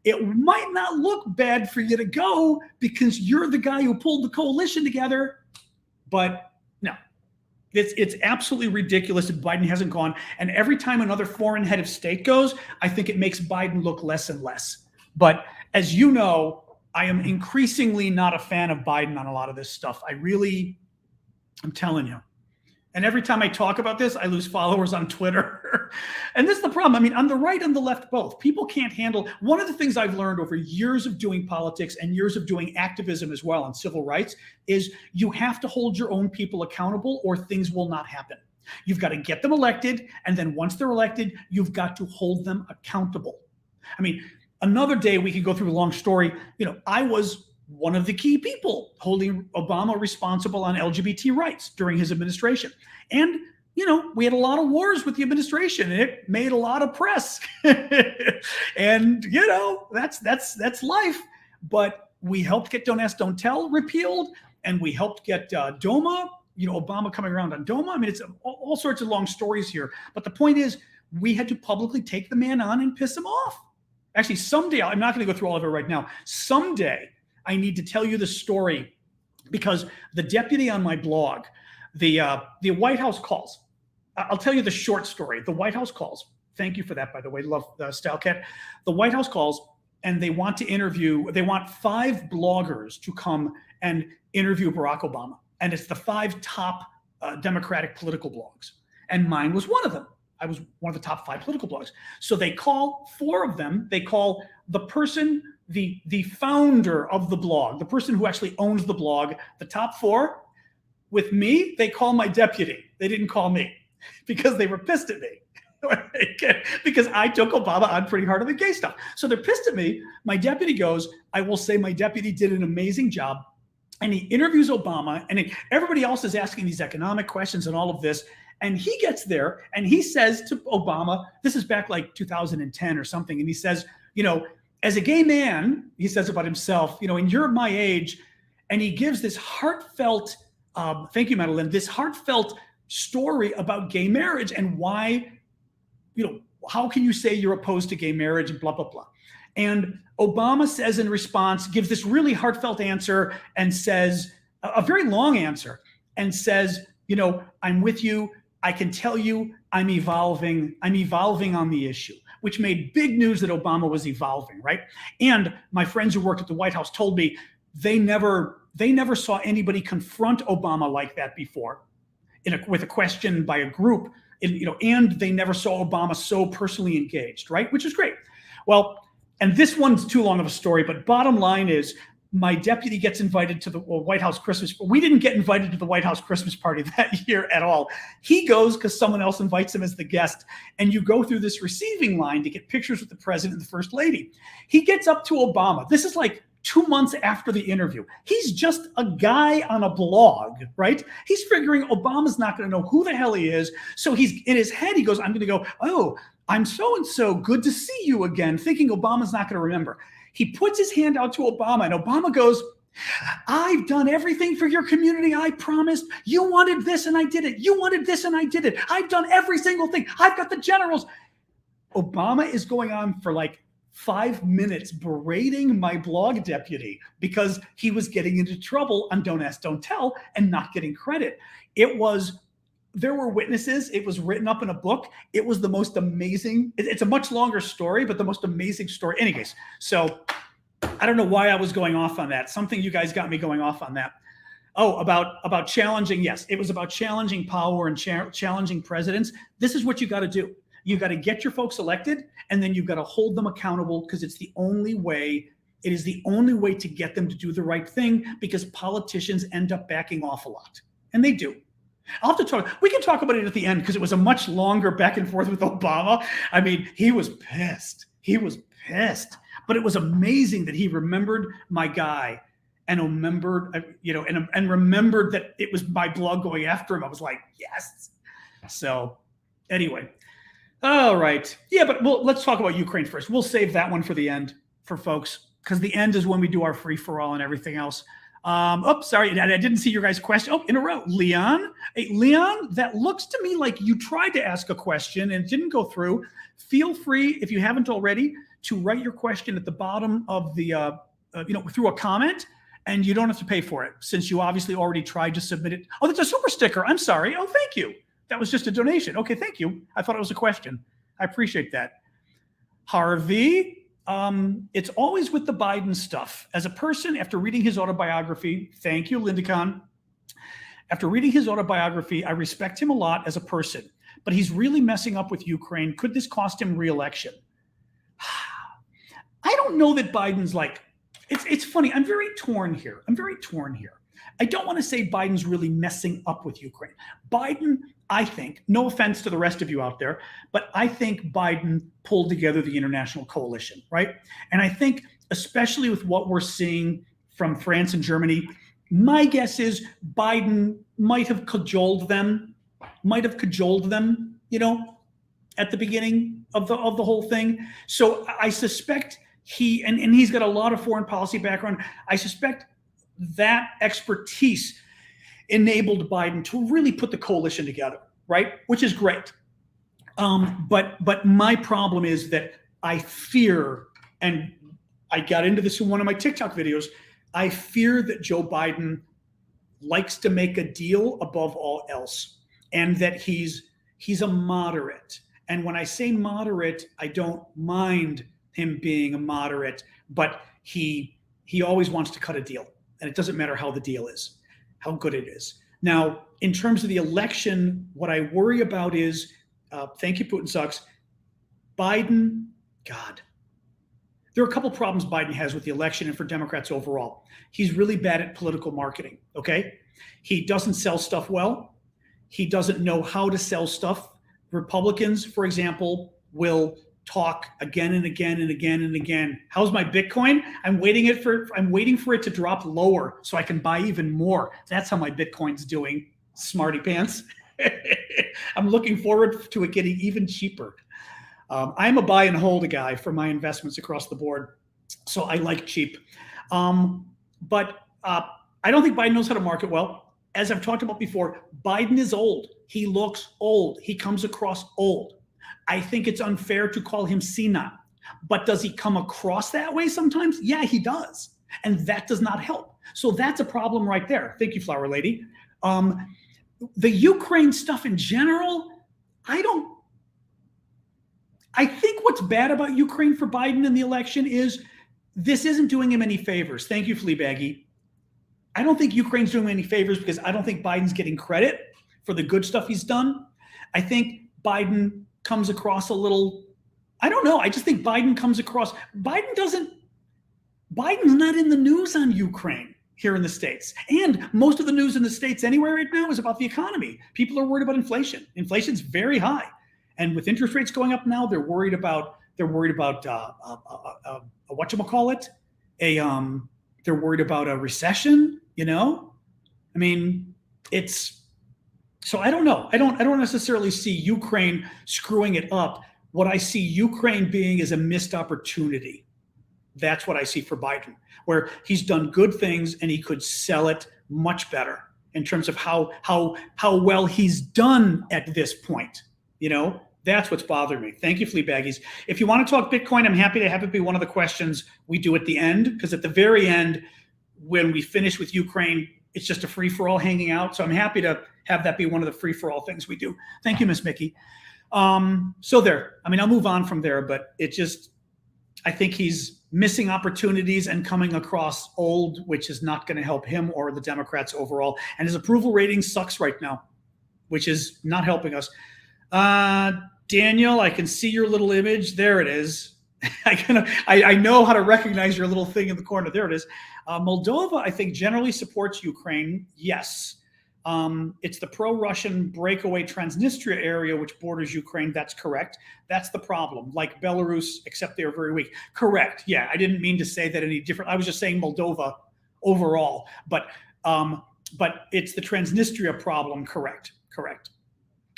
it might not look bad for you to go because you're the guy who pulled the coalition together. But no, it's absolutely ridiculous that Biden hasn't gone. And every time another foreign head of state goes, I think it makes Biden look less and less. But as you know, I am increasingly not a fan of Biden on a lot of this stuff. I'm telling you. And every time I talk about this, I lose followers on Twitter. And this is the problem. I mean, on the right and the left, both. People can't handle. One of the things I've learned over years of doing politics and years of doing activism as well on civil rights is you have to hold your own people accountable or things will not happen. You've got to get them elected. And then once they're elected, you've got to hold them accountable. I mean, another day we could go through a long story. You know, I was one of the key people holding Obama responsible on LGBT rights during his administration. And, you know, we had a lot of wars with the administration and it made a lot of press. And, you know, that's life. But we helped get Don't Ask, Don't Tell repealed. And we helped get DOMA, you know, Obama coming around on DOMA. I mean, it's all sorts of long stories here. But the point is, we had to publicly take the man on and piss him off. Actually, someday, I'm not going to go through all of it right now. Someday, I need to tell you the story because the deputy on my blog, the White House calls. I'll tell you the short story. The White House calls. Thank you for that, by the way. Love Style Cat. The White House calls and they want to interview. They want 5 bloggers to come and interview Barack Obama. And it's the 5 top Democratic political blogs. And mine was one of them. I was one of the top 5 political blogs. So they call 4 of them. They call the person, the founder of the blog, the person who actually owns the blog, the top 4. With me, they call my deputy. They didn't call me because they were pissed at me because I took Obama on pretty hard on the gay stuff. So they're pissed at me. My deputy goes, I will say my deputy did an amazing job. And he interviews Obama and everybody else is asking these economic questions and all of this. And he gets there and he says to Obama, this is back like 2010 or something. And he says, you know, as a gay man, he says about himself, you know, and you're my age. And he gives this heartfelt, thank you, Madeline, this heartfelt story about gay marriage and why, you know, how can you say you're opposed to gay marriage and blah, blah, blah. And Obama says in response, gives this really heartfelt answer and says, a very long answer, and says, you know, I'm with you. I can tell you I'm evolving on the issue, which made big news that Obama was evolving, right? And my friends who worked at the White House told me they never saw anybody confront Obama like that before with a question by a group, you know, and they never saw Obama so personally engaged, right? Which is great. Well, and this one's too long of a story, but bottom line is my deputy gets invited to the White House Christmas. We didn't get invited to the White House Christmas party that year at all. He goes because someone else invites him as the guest. And you go through this receiving line to get pictures with the president and the first lady. He gets up to Obama. This is like 2 months after the interview. He's just a guy on a blog, right? He's figuring Obama's not going to know who the hell he is. So he's in his head, he goes, I'm going to go, oh, I'm so-and-so, good to see you again, thinking Obama's not going to remember. He puts his hand out to Obama, and Obama goes, I've done everything for your community. I promised. You wanted this, and I did it. You wanted this, and I did it. I've done every single thing. I've got the generals. Obama is going on for like 5 minutes berating my blog deputy because he was getting into trouble on Don't Ask, Don't Tell and not getting credit. There were witnesses. It was written up in a book. It was the most amazing. It's a much longer story, but the most amazing story. Anyways, so I don't know why I was going off on that. Something you guys got me going off on that. Oh, about challenging. Yes, it was about challenging power and challenging presidents. This is what you got to do. You got to get your folks elected, and then you've got to hold them accountable because it's the only way. It is the only way to get them to do the right thing because politicians end up backing off a lot, and they do. I'll have to talk. We can talk about it at the end because it was a much longer back and forth with Obama. I mean, he was pissed. He was pissed. But it was amazing that he remembered my guy and remembered, you know, and remembered that it was my blog going after him. I was like, yes. So anyway, all right. Yeah, but let's talk about Ukraine first. We'll save that one for the end for folks because the end is when we do our free-for-all and everything else. Sorry, I didn't see your guys' question. Oh, in a row. Leon. Hey, Leon, that looks to me like you tried to ask a question and it didn't go through. Feel free, if you haven't already, to write your question at the bottom of the, through a comment, and you don't have to pay for it since you obviously already tried to submit it. Oh, that's a super sticker. I'm sorry. Oh, thank you. That was just a donation. Okay, thank you. I thought it was a question. I appreciate that. Harvey. It's always with the Biden stuff. As a person, after reading his autobiography, thank you, Linda Kahn, After reading his autobiography, I respect him a lot as a person, but he's really messing up with Ukraine. Could this cost him re-election? I don't know that Biden's like, it's funny. I'm very torn here. I don't want to say Biden's really messing up with Ukraine. Biden, I think, no offense to the rest of you out there, but I think Biden pulled together the international coalition, right? And I think, especially with what we're seeing from France and Germany, my guess is Biden might have cajoled them, you know, at the beginning of the whole thing. So I suspect and he's got a lot of foreign policy background. I suspect that expertise enabled Biden to really put the coalition together, right? Which is great. But my problem is that I fear, and I got into this in one of my TikTok videos, I fear that Joe Biden likes to make a deal above all else, and that he's a moderate. And when I say moderate, I don't mind him being a moderate, but he always wants to cut a deal. And it doesn't matter how the deal is, how good it is. Now, in terms of the election, what I worry about is, thank you, Putin sucks. Biden, God. There are a couple problems Biden has with the election and for Democrats overall. He's really bad at political marketing, okay? He doesn't sell stuff well. He doesn't know how to sell stuff. Republicans, for example, will talk again and again and again and again. How's my Bitcoin? I'm waiting for it to drop lower so I can buy even more. That's how my Bitcoin's doing, smarty pants. I'm looking forward to it getting even cheaper. I'm a buy and hold guy for my investments across the board, so I like cheap. But I don't think Biden knows how to market well. As I've talked about before, Biden is old. He looks old. He comes across old. I think it's unfair to call him senile. But does he come across that way sometimes? Yeah, he does. And that does not help. So that's a problem right there. Thank you, Flower Lady. The Ukraine stuff in general, I think what's bad about Ukraine for Biden in the election is this isn't doing him any favors. Thank you, Fleabaggy. I don't think Ukraine's doing him any favors because I don't think Biden's getting credit for the good stuff he's done. I think Biden comes across a little, I don't know. I just think Biden comes across, Biden's not in the news on Ukraine here in the States. And most of the news in the States anywhere right now is about the economy. People are worried about inflation. Inflation's very high. And with interest rates going up now, they're worried about whatchamacallit? They're worried about a recession, you know? I mean, so I don't know. I don't necessarily see Ukraine screwing it up. What I see Ukraine being is a missed opportunity. That's what I see for Biden, where he's done good things and he could sell it much better in terms of how well he's done at this point. You know, that's what's bothering me. Thank you, Fleabaggies. If you want to talk Bitcoin, I'm happy to have it be one of the questions we do at the end, because at the very end, when we finish with Ukraine, it's just a free-for-all hanging out. So I'm happy to have that be one of the free-for-all things we do. Thank you, Miss Mickey. So there, I mean, I'll move on from there, but I think he's missing opportunities and coming across old, which is not going to help him or the Democrats overall. And his approval rating sucks right now, which is not helping us. Daniel, I can see your little image. There it is. I know how to recognize your little thing in the corner. There it is. Moldova, I think, generally supports Ukraine. Yes. It's the pro-Russian breakaway Transnistria area, which borders Ukraine. That's correct. That's the problem. Like Belarus, except they are very weak. Correct. Yeah, I didn't mean to say that any different. I was just saying Moldova overall. But it's the Transnistria problem. Correct.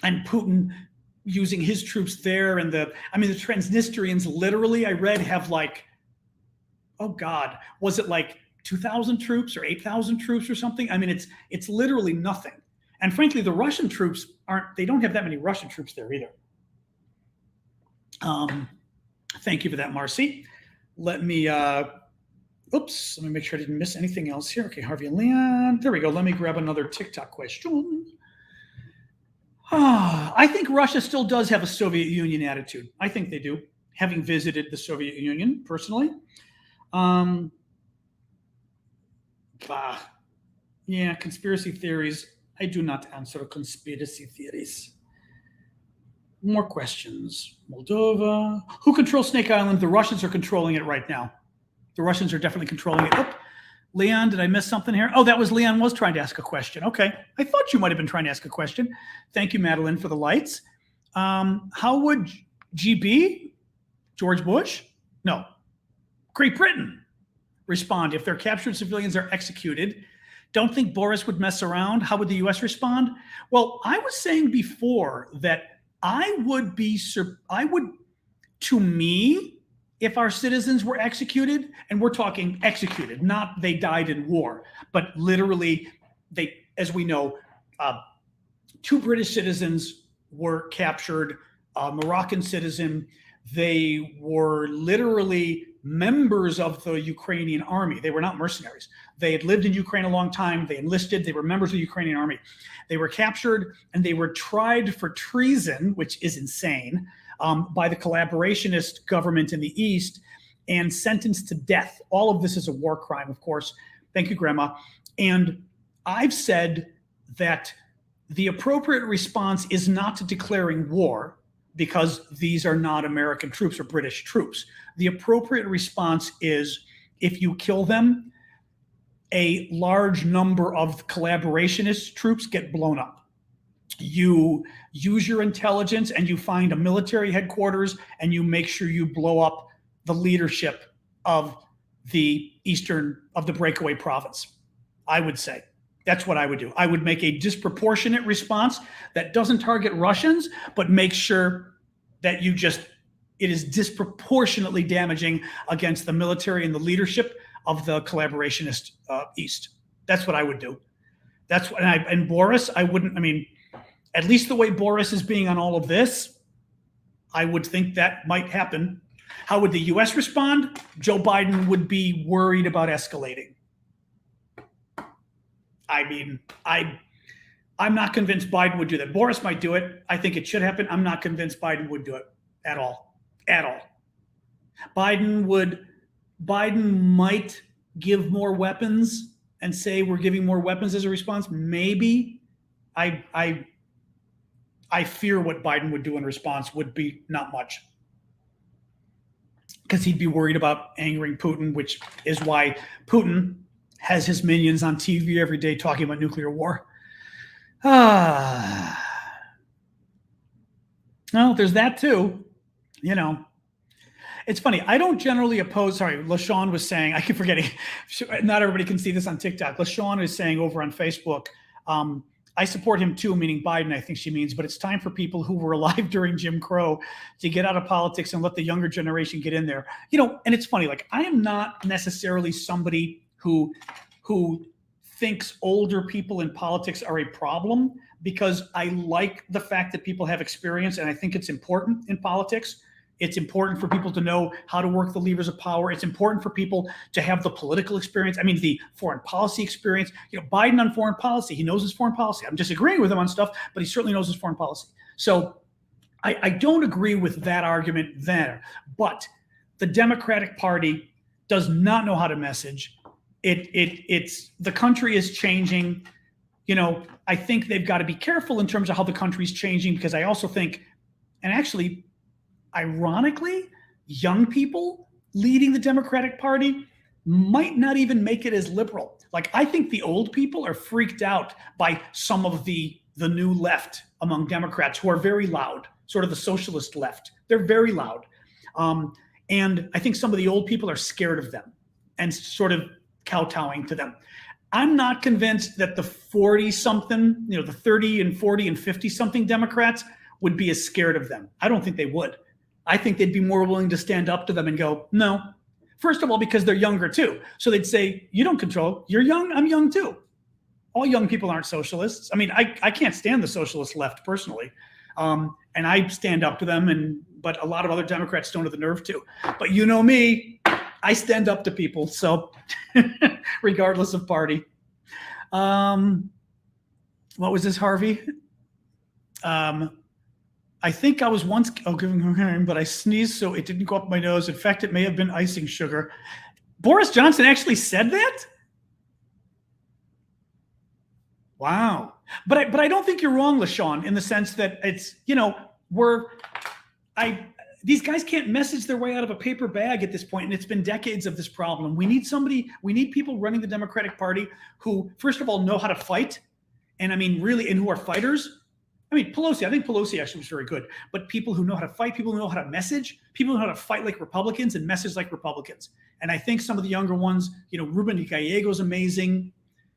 And Putin using his troops there, and the Transnistrians literally, I read, have like, oh God, was it like 2,000 troops or 8,000 troops or something? I mean, it's literally nothing. And frankly, the Russian troops they don't have that many Russian troops there either. Thank you for that, Marcy. Let me make sure I didn't miss anything else here. Okay, Harvey and Leon. There we go. Let me grab another TikTok question. I think Russia still does have a Soviet Union attitude. I think they do, having visited the Soviet Union personally. Yeah, conspiracy theories. I do not answer conspiracy theories. More questions. Moldova. Who controls Snake Island? The Russians are controlling it right now. The Russians are definitely controlling it. Oh, Leon, did I miss something here? Oh, that was Leon was trying to ask a question. Okay. I thought you might have been trying to ask a question. Thank you, Madeline, for the lights. How would GB, George Bush? No. Great Britain respond if their captured civilians are executed? Don't think Boris would mess around. How would the U.S. respond? Well, I was saying before that to me, if our citizens were executed, and we're talking executed, not they died in war, but literally as we know, 2 British citizens were captured, a Moroccan citizen. They were literally members of the Ukrainian army. They were not mercenaries. They had lived in Ukraine a long time. They enlisted. They were members of the Ukrainian army. They were captured and they were tried for treason, which is insane, by the collaborationist government in the East and sentenced to death. All of this is a war crime, of course. Thank you, Grandma. And I've said that the appropriate response is not to declaring war, because these are not American troops or British troops. The appropriate response is, if you kill them, a large number of collaborationist troops get blown up. You use your intelligence and you find a military headquarters and you make sure you blow up the leadership of the breakaway province. I would say that's what I would do. I would make a disproportionate response that doesn't target Russians, but make sure that it is disproportionately damaging against the military and the leadership of the collaborationist East. That's what I would do. That's what, and Boris, I wouldn't, at least the way Boris is being on all of this, I would think that might happen. How would the U.S. respond? Joe Biden would be worried about escalating. I'm not convinced Biden would do that. Boris might do it. I think it should happen. I'm not convinced Biden would do it at all. At all. Biden might give more weapons and say we're giving more weapons as a response. Maybe. I fear what Biden would do in response would be not much, because he'd be worried about angering Putin, which is why Putin has his minions on TV every day talking about nuclear war. Well, there's that too. It's funny. I don't generally oppose. Sorry, LaShawn was saying, I keep forgetting. Not everybody can see this on TikTok. LaShawn is saying over on Facebook, I support him too, meaning Biden, I think she means, but it's time for people who were alive during Jim Crow to get out of politics and let the younger generation get in there. And it's funny, like, I am not necessarily somebody who thinks older people in politics are a problem, because I like the fact that people have experience, and I think it's important in politics. It's important for people to know how to work the levers of power. It's important for people to have the political experience. The foreign policy experience. Biden on foreign policy, he knows his foreign policy. I'm disagreeing with him on stuff, but he certainly knows his foreign policy. So I don't agree with that argument there. But the Democratic Party does not know how to message. It's the country is changing. I think they've got to be careful in terms of how the country's changing, because I also think, and actually, ironically, young people leading the Democratic Party might not even make it as liberal. Like, I think the old people are freaked out by some of the new left among Democrats, who are very loud, sort of the socialist left. They're very loud. And I think some of the old people are scared of them and sort of kowtowing to them. I'm not convinced that the 40-something, the 30 and 40 and 50-something Democrats would be as scared of them. I don't think they would. I think they'd be more willing to stand up to them and go, no. First of all, because they're younger too. So they'd say, you don't control. You're young. I'm young too. All young people aren't socialists. I can't stand the socialist left personally. And I stand up to them, but a lot of other Democrats don't have the nerve to. But you know me, I stand up to people. So regardless of party. What was this, Harvey? I think I was once giving her, but I sneezed, so it didn't go up my nose. In fact, it may have been icing sugar. Boris Johnson actually said that? Wow. But I don't think you're wrong, LaShawn, in the sense that it's, these guys can't message their way out of a paper bag at this point, and it's been decades of this problem. We need people running the Democratic Party who, first of all, know how to fight, and I mean, really, and who are fighters. I mean, I think Pelosi actually was very good, but people who know how to fight, people who know how to message, people who know how to fight like Republicans and message like Republicans. And I think some of the younger ones, Ruben Gallego's amazing.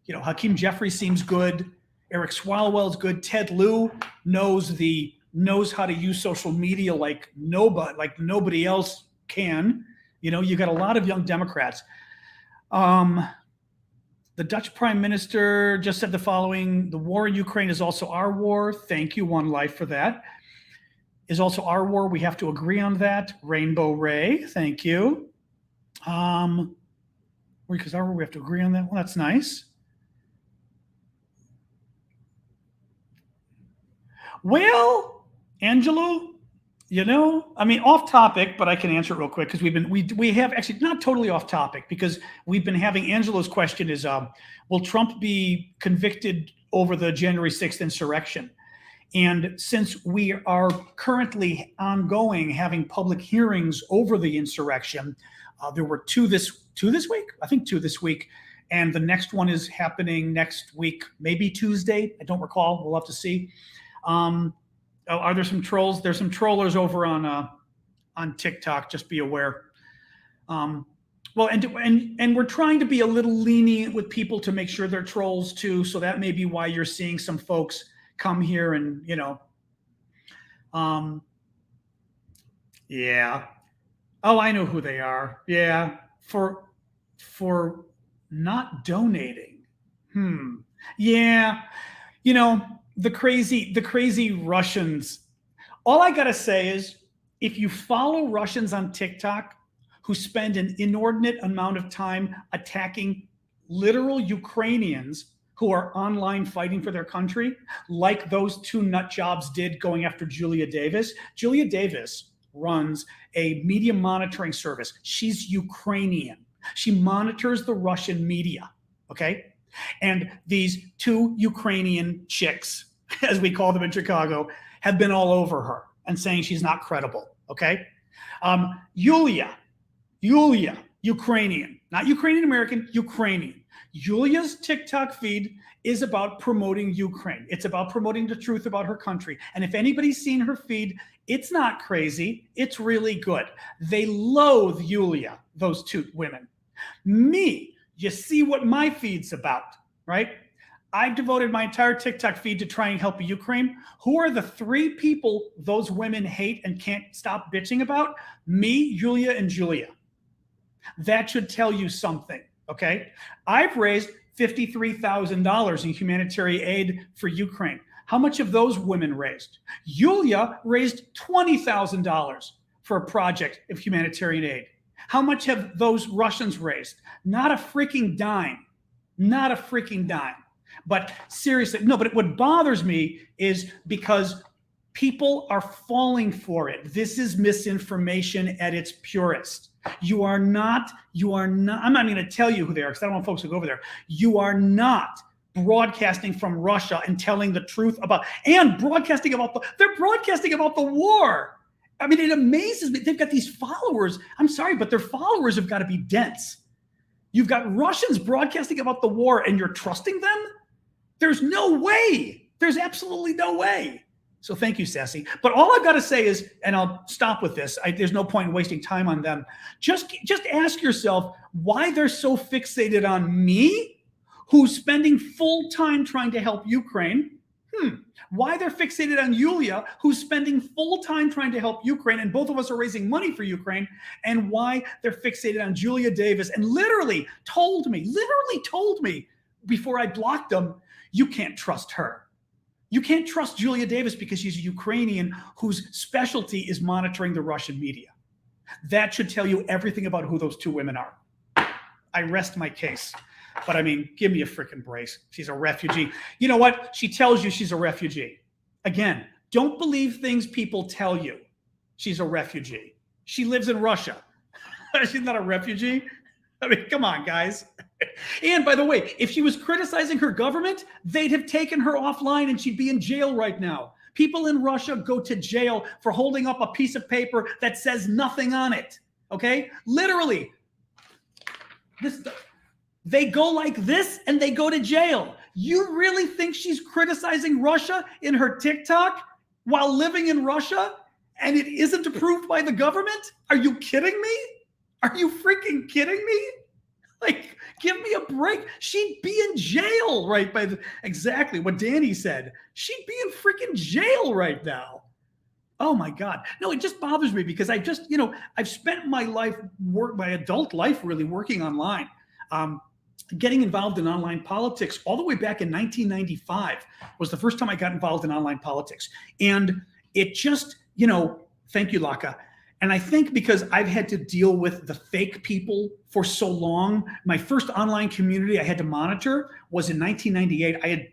Hakeem Jeffries seems good. Eric Swalwell's good. Ted Lieu knows how to use social media like nobody else can. You got a lot of young Democrats. The Dutch Prime Minister just said the following: the war in Ukraine is also our war. Thank you, One Life, for that. Is also our war. We have to agree on that. Rainbow Ray, thank you. Because our war, we have to agree on that. Well, that's nice. Well, Angelo, off topic, but I can answer it real quick because we have actually not totally off topic, because we've been having Angelo's question is, will Trump be convicted over the January 6th insurrection? And since we are currently ongoing having public hearings over the insurrection, there were two this week, I think two this week, and the next one is happening next week, maybe Tuesday. I don't recall. We'll have to see. Are there some trolls? There's some trollers over on TikTok. Just be aware. Well, and we're trying to be a little lenient with people to make sure they're trolls too. So that may be why you're seeing some folks come here and yeah. Oh, I know who they are. Yeah, for not donating. Yeah, the crazy Russians. All I gotta say is, if you follow Russians on TikTok who spend an inordinate amount of time attacking literal Ukrainians who are online fighting for their country, like those two nut jobs did going after Julia Davis. Julia Davis runs a media monitoring service. She's Ukrainian. She monitors the Russian media, okay? And these two Ukrainian chicks, as we call them in Chicago, have been all over her and saying she's not credible, okay? Yulia, Ukrainian, not Ukrainian American, Ukrainian. Yulia's TikTok feed is about promoting Ukraine. It's about promoting the truth about her country. And if anybody's seen her feed, it's not crazy. It's really good. They loathe Yulia, those two women. Me, you see what my feed's about, right? I've devoted my entire TikTok feed to trying to help Ukraine. Who are the three people those women hate and can't stop bitching about? Me, Yulia, and Julia. That should tell you something, okay? I've raised $53,000 in humanitarian aid for Ukraine. How much have those women raised? Yulia raised $20,000 for a project of humanitarian aid. How much have those Russians raised? Not a freaking dime. Not a freaking dime. But seriously, no, but what bothers me is because people are falling for it. This is misinformation at its purest. You are not, I'm not going to tell you who they are because I don't want folks to go over there. You are not broadcasting from Russia and telling the truth about, and broadcasting about they're broadcasting about the war. I mean, it amazes me. They've got these followers. I'm sorry, but their followers have got to be dense. You've got Russians broadcasting about the war and you're trusting them? There's no way. There's absolutely no way. So thank you, Sassy. But all I've got to say is, and I'll stop with this, there's no point in wasting time on them. Just ask yourself why they're so fixated on me, who's spending full time trying to help Ukraine. Why they're fixated on Yulia, who's spending full time trying to help Ukraine, and both of us are raising money for Ukraine, and why they're fixated on Julia Davis and literally told me before I blocked them, you can't trust her. You can't trust Julia Davis because she's a Ukrainian whose specialty is monitoring the Russian media. That should tell you everything about who those two women are. I rest my case. But I mean, give me a freaking brace. She's a refugee. You know what? She tells you she's a refugee. Again, don't believe things people tell you. She's a refugee. She lives in Russia. She's not a refugee. I mean, come on, guys. And by the way, if she was criticizing her government, they'd have taken her offline and she'd be in jail right now. People in Russia go to jail for holding up a piece of paper that says nothing on it. Okay? Literally. They go like this and they go to jail. You really think she's criticizing Russia in her TikTok while living in Russia and it isn't approved by the government? Are you kidding me? Are you freaking kidding me? Like, give me a break. She'd be in jail right by exactly what Danny said. She'd be in freaking jail right now. Oh my God. No, it just bothers me because I've spent my adult life really working online. Getting involved in online politics all the way back in 1995 was the first time I got involved in online politics. And it just, thank you, Laka. And I think because I've had to deal with the fake people for so long, my first online community I had to monitor was in 1998. I had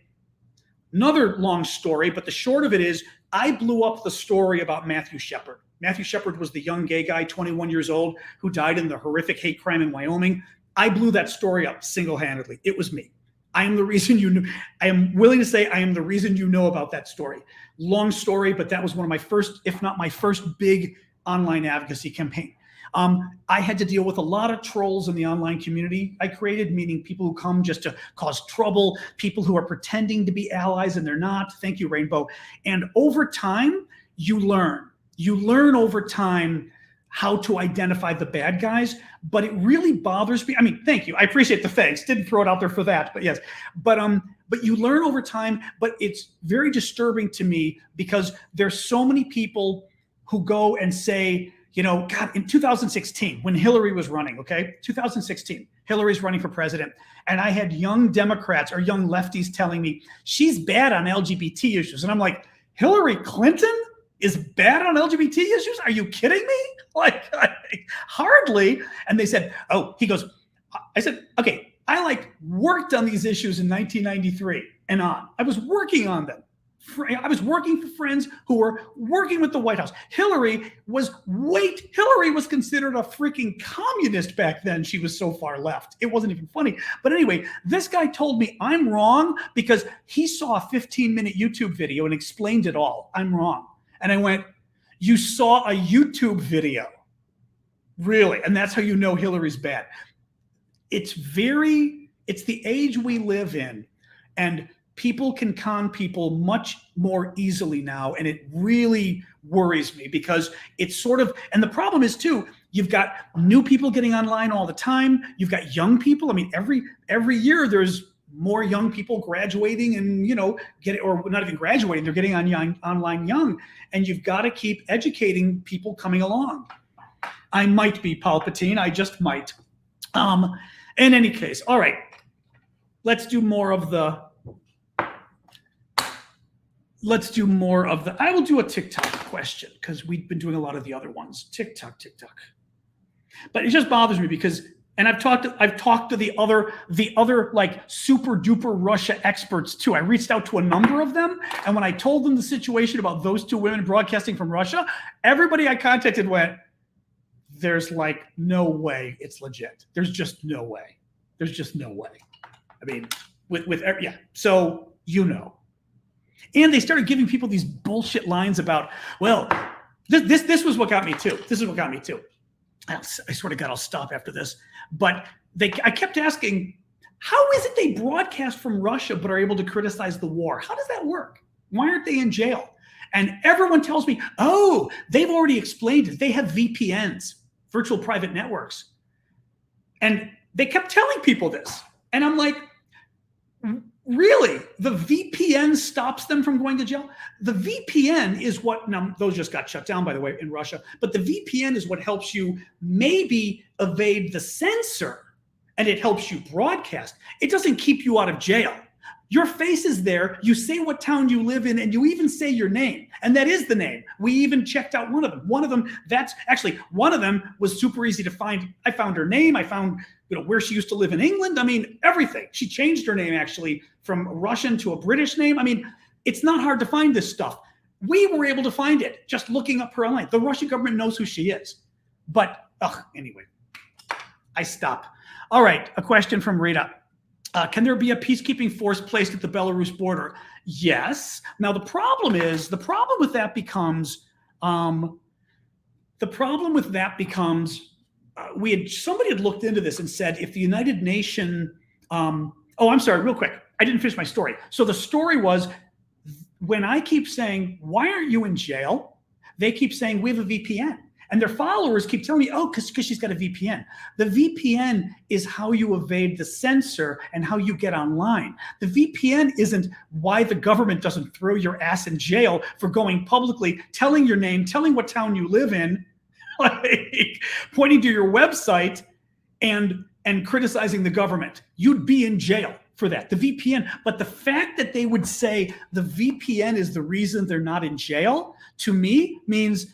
another long story, but the short of it is I blew up the story about Matthew Shepard. Matthew Shepard was the young gay guy, 21 years old, who died in the horrific hate crime in Wyoming. I blew that story up single-handedly. It was me. I am the reason you knew. I am willing to say I am the reason you know about that story. Long story, but that was one of my first, if not my first big online advocacy campaign. I had to deal with a lot of trolls in the online community I created, meaning people who come just to cause trouble, people who are pretending to be allies and they're not. Thank you, Rainbow. And over time, you learn. You learn over time how to identify the bad guys, but it really bothers me. I mean, thank you. I appreciate the thanks. Didn't throw it out there for that, but yes. But you learn over time, but it's very disturbing to me because there's so many people who go and say, God, in 2016, when Hillary was running, 2016, Hillary's running for president. And I had young Democrats or young lefties telling me she's bad on LGBT issues. And I'm like, Hillary Clinton is bad on LGBT issues? Are you kidding me? Like, hardly. And they said, I said, okay, I worked on these issues in 1993 and on. I was working on them. I was working for friends who were working with the White House. Hillary was considered a freaking communist back then. She was so far left. It wasn't even funny. But anyway, this guy told me I'm wrong because he saw a 15-minute YouTube video and explained it all. I'm wrong. And I went, you saw a YouTube video? Really? And that's how you know Hillary's bad. It's the age we live in. And people can con people much more easily now. And it really worries me because it's and the problem is too, you've got new people getting online all the time. You've got young people. I mean, every year there's more young people graduating and, or not even graduating, they're getting online young. And you've got to keep educating people coming along. I might be Palpatine. I just might. In any case, all right, let's do more of the, I will do a TikTok question because we've been doing a lot of the other ones. TikTok. But it just bothers me because, and I've talked to the other like super duper Russia experts too. I reached out to a number of them. And when I told them the situation about those two women broadcasting from Russia, everybody I contacted went, there's no way it's legit. There's just no way. There's just no way. I mean, so, And they started giving people these bullshit lines about, well, this was what got me too. This is what got me too. I swear to God, I'll stop after this. But I kept asking, how is it they broadcast from Russia but are able to criticize the war? How does that work? Why aren't they in jail? And everyone tells me, oh, they've already explained it. They have VPNs, virtual private networks. And they kept telling people this. And I'm like, really? The VPN stops them from going to jail? The VPN is what, now those just got shut down, by the way, in Russia, but the VPN is what helps you maybe evade the censor and it helps you broadcast. It doesn't keep you out of jail. Your face is there. You say what town you live in and you even say your name. And that is the name. We even checked out one of them. One of them was super easy to find. I found her name. I found where she used to live in England. I mean, everything. She changed her name actually from Russian to a British name. I mean, it's not hard to find this stuff. We were able to find it just looking up her online. The Russian government knows who she is. But anyway, I stop. All right, a question from Rita. Can there be a peacekeeping force placed at the Belarus border? Yes. Now the problem with that becomes, somebody had looked into this and said if the United Nations, oh, I'm sorry, real quick, I didn't finish my story. So the story was, when I keep saying, why aren't you in jail? They keep saying, we have a VPN. And their followers keep telling me, oh, because she's got a VPN. The VPN is how you evade the censor and how you get online. The VPN isn't why the government doesn't throw your ass in jail for going publicly, telling your name, telling what town you live in, like pointing to your website and criticizing the government. You'd be in jail for that, the VPN. But the fact that they would say the VPN is the reason they're not in jail, to me means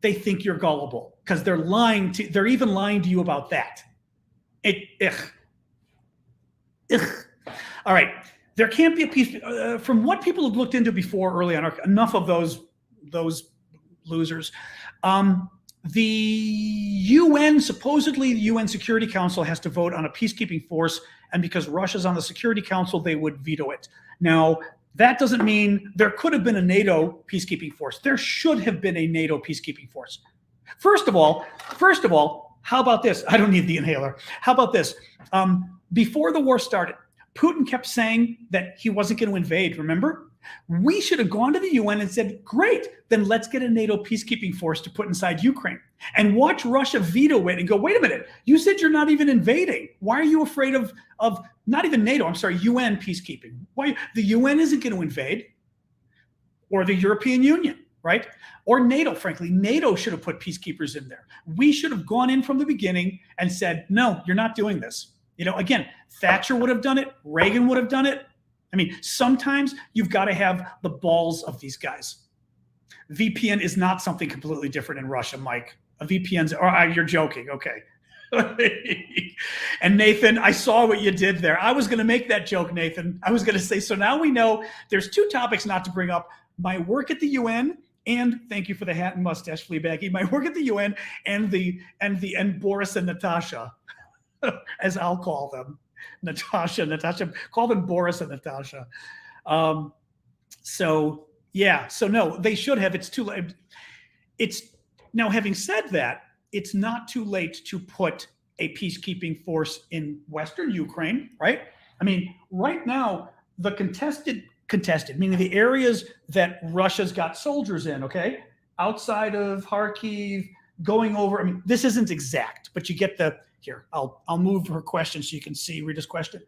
they think you're gullible, because they're even lying to you about that. All right, there can't be a peace. From what people have looked into before early on, enough of those losers. The UN, supposedly the UN Security Council has to vote on a peacekeeping force, and because Russia's on the Security Council, they would veto it. Now, that doesn't mean there could have been a NATO peacekeeping force. There should have been a NATO peacekeeping force. First of all, how about this? I don't need the inhaler. How about this? Before the war started, Putin kept saying that he wasn't going to invade, remember? We should have gone to the UN and said, great, then let's get a NATO peacekeeping force to put inside Ukraine, and watch Russia veto it and go, wait a minute, you said you're not even invading. Why are you afraid of not even NATO, I'm sorry, UN peacekeeping? Why? The UN isn't going to invade, or the European Union, right? Or NATO, frankly. NATO should have put peacekeepers in there. We should have gone in from the beginning and said, no, you're not doing this. You know, again, Thatcher would have done it. Reagan would have done it. I mean, sometimes you've got to have the balls of these guys. VPN is not something completely different in Russia, Mike. A VPN's, you're joking, okay. And Nathan, I saw what you did there. I was going to make that joke, Nathan. I was going to say, so now we know there's two topics not to bring up: my work at the UN, and thank you for the hat and mustache, Fleabaggy. My work at the UN and Boris and Natasha, as I'll call them. Natasha, call them Boris and Natasha. So no, they should have. It's too late. Now, having said that, it's not too late to put a peacekeeping force in Western Ukraine, right? I mean, right now, the contested, meaning the areas that Russia's got soldiers in, okay? Outside of Kharkiv, going over, I mean, this isn't exact, but you get the, here, I'll move her question so you can see Rita's question.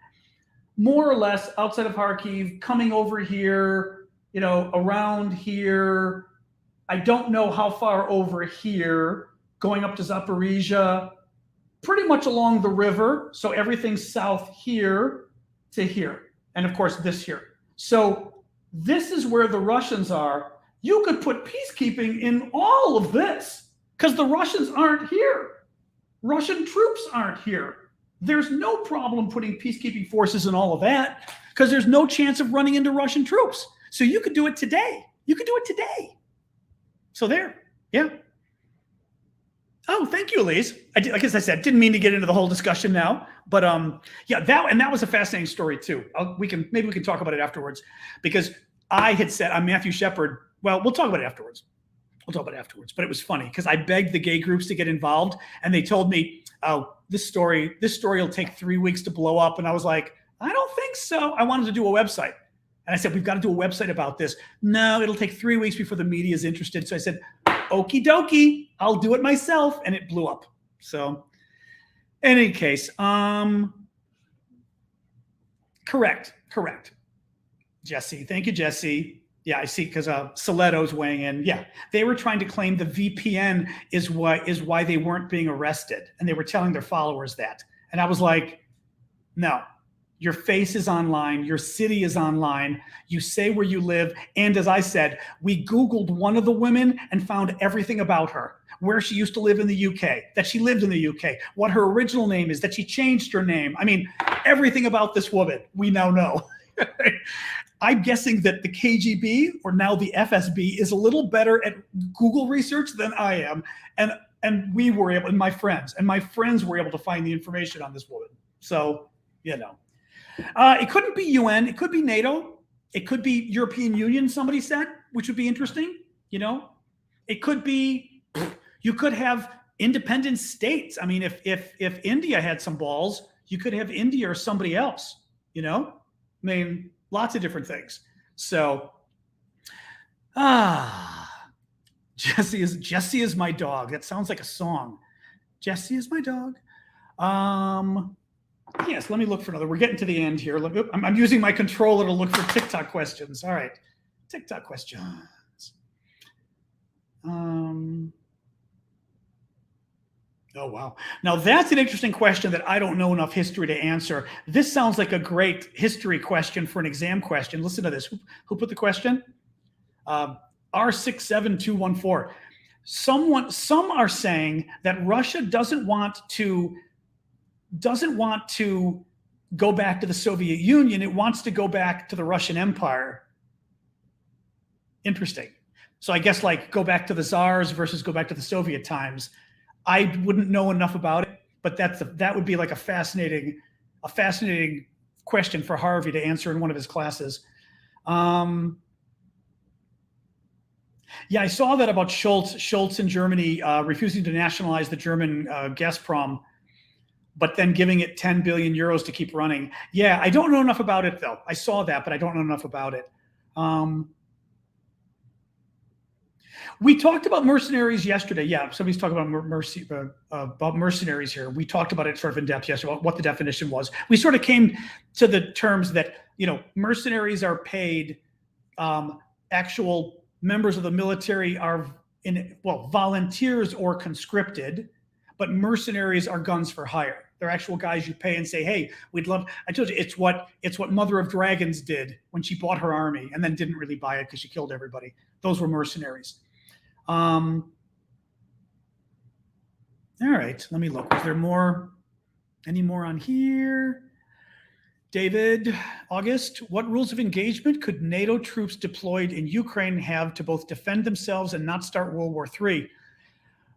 More or less outside of Kharkiv, coming over here, you know, around here. I don't know how far over here, going up to Zaporizhia, pretty much along the river. So everything's south here to here. And of course, this here. So this is where the Russians are. You could put peacekeeping in all of this because the Russians aren't here. Russian troops aren't here. There's no problem putting peacekeeping forces in all of that because there's no chance of running into Russian troops. So you could do it today. You could do it today. So there, yeah. Oh, thank you, Elise. Like I said, didn't mean to get into the whole discussion now, but yeah, that was a fascinating story too. Maybe we can talk about it afterwards, because I had said I'm Matthew Shepard. Well, we'll talk about it afterwards. But it was funny because I begged the gay groups to get involved, and they told me, "Oh, this story will take 3 weeks to blow up." And I was like, "I don't think so." I wanted to do a website, and I said, "We've got to do a website about this." No, it'll take 3 weeks before the media is interested. So I said, "Okie dokie, I'll do it myself," and it blew up. So, in any case, correct. Jesse, thank you, Jesse. Yeah, I see, because Soletto's weighing in. Yeah, they were trying to claim the VPN is why they weren't being arrested, and they were telling their followers that. And I was like, no, your face is online, your city is online, you say where you live, and as I said, we Googled one of the women and found everything about her, where she used to live in the UK, that she lived in the UK, what her original name is, that she changed her name. I mean, everything about this woman we now know. I'm guessing that the KGB, or now the FSB, is a little better at Google research than I am. And and we were able, and my friends were able to find the information on this woman. So, you know, it couldn't be UN. It could be NATO. It could be European Union, somebody said, which would be interesting. You know, it could be, you could have independent states. I mean, if India had some balls, you could have India or somebody else, you know, I mean, lots of different things. So, Jesse is my dog. That sounds like a song. Jesse is my dog. Yes, let me look for another. We're getting to the end here. Look, I'm using my controller to look for TikTok questions. All right, TikTok questions. Oh, wow. Now, that's an interesting question that I don't know enough history to answer. This sounds like a great history question for an exam question. Listen to this. Who put the question? R67214. Some are saying that Russia doesn't want to go back to the Soviet Union. It wants to go back to the Russian Empire. Interesting. So I guess like go back to the Tsars versus go back to the Soviet times. I wouldn't know enough about it, but that would be like a fascinating question for Harvey to answer in one of his classes. Yeah, I saw that about Schultz. Schultz in Germany refusing to nationalize the German Gazprom, but then giving it 10 billion euros to keep running. Yeah, I don't know enough about it though. I saw that, but I don't know enough about it. We talked about mercenaries yesterday. Yeah, somebody's talking about mercenaries here. We talked about it sort of in depth yesterday, about what the definition was. We sort of came to the terms that, you know, mercenaries are paid. Actual members of the military are volunteers or conscripted, but mercenaries are guns for hire. They're actual guys you pay and say, hey, we'd love, I told you, it's what Mother of Dragons did when she bought her army and then didn't really buy it because she killed everybody. Those were mercenaries. All right, let me look. Was there more? Any more on here? David, August, what rules of engagement could NATO troops deployed in Ukraine have to both defend themselves and not start World War III?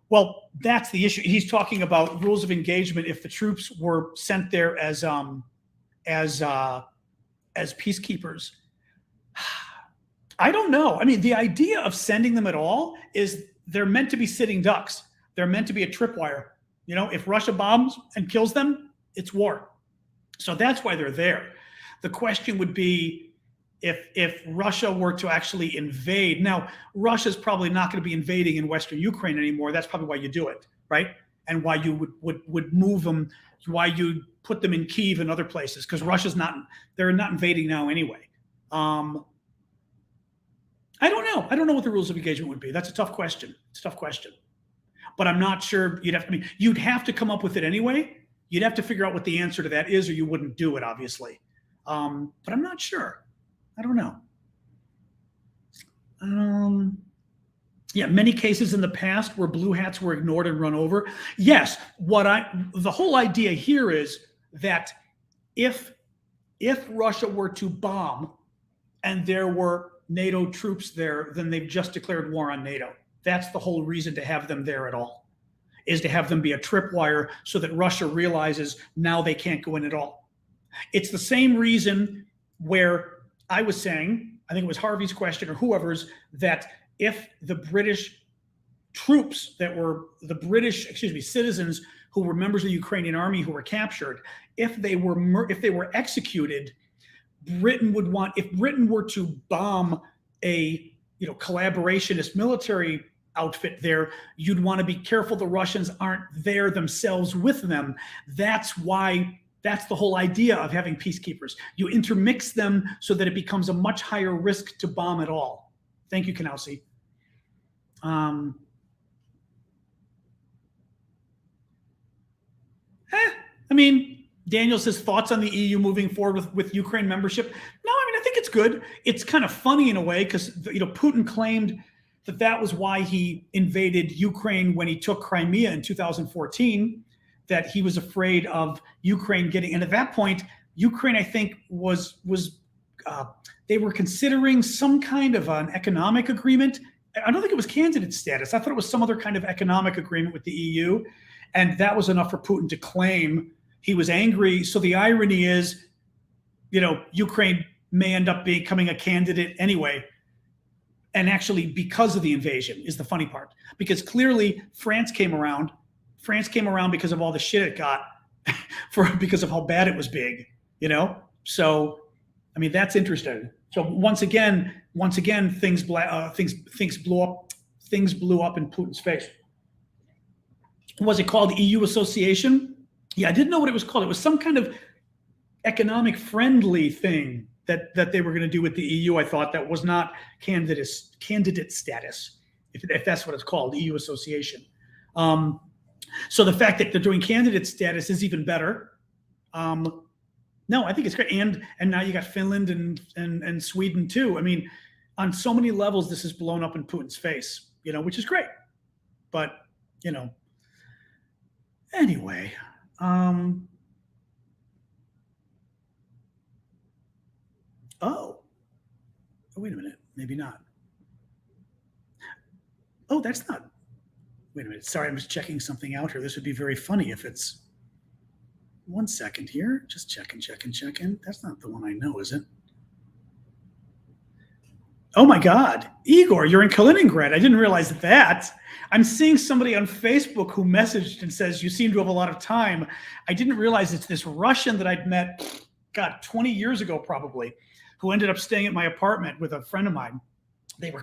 Well, that's the issue. He's talking about rules of engagement if the troops were sent there as peacekeepers. I don't know. I mean, the idea of sending them at all is they're meant to be sitting ducks. They're meant to be a tripwire. You know, if Russia bombs and kills them, it's war. So that's why they're there. The question would be if Russia were to actually invade. Now, Russia's probably not going to be invading in Western Ukraine anymore. That's probably why you do it, right? And why you would move them, why you put them in Kyiv and other places, because they're not invading now anyway. I don't know. I don't know what the rules of engagement would be. That's a tough question. It's a tough question. But I'm not sure you'd have to come up with it anyway. You'd have to figure out what the answer to that is, or you wouldn't do it, obviously. But I'm not sure. I don't know. Yeah, many cases in the past where blue hats were ignored and run over. Yes, the whole idea here is that if Russia were to bomb and there were NATO troops there, then they've just declared war on NATO. That's the whole reason to have them there at all, is to have them be a tripwire so that Russia realizes now they can't go in at all. It's the same reason where I was saying, I think it was Harvey's question or whoever's, that if the British troops that were citizens who were members of the Ukrainian army who were captured, if they were executed, Britain would want, if Britain were to bomb a collaborationist military outfit there, you'd want to be careful the Russians aren't there themselves with them. That's the whole idea of having peacekeepers. You intermix them so that it becomes a much higher risk to bomb at all. Thank you, Kanausi. I mean, Daniel says thoughts on the EU moving forward with Ukraine membership. No, I mean, I think it's good. It's kind of funny in a way because Putin claimed that was why he invaded Ukraine when he took Crimea in 2014, that he was afraid of Ukraine getting, and at that point, Ukraine, I think, was they were considering some kind of an economic agreement I don't think it was candidate status. I thought it was some other kind of economic agreement with the EU. And that was enough for Putin to claim he was angry. So the irony is, Ukraine may end up becoming a candidate anyway. And actually, because of the invasion is the funny part. Because clearly France came around. France came around because of all the shit it got, because of how bad it was big, So, I mean, that's interesting. So once again, things blew up in Putin's face. Was it called EU association? Yeah, I didn't know what it was called. It was some kind of economic friendly thing that they were going to do with the EU. I thought that was not candidate status, if that's what it's called, EU association. So the fact that they're doing candidate status is even better. No, I think it's great. And now you got Finland and Sweden too. I mean, on so many levels, this is blown up in Putin's face, which is great. But, anyway. Oh, wait a minute. Maybe not. Oh, that's not. Wait a minute. Sorry, I'm just checking something out here. This would be very funny if it's. 1 second here. Just checking. That's not the one I know, is it? Oh my God. Igor, you're in Kaliningrad. I didn't realize that. I'm seeing somebody on Facebook who messaged and says, you seem to have a lot of time. I didn't realize it's this Russian that I'd met, 20 years ago probably, who ended up staying at my apartment with a friend of mine. They were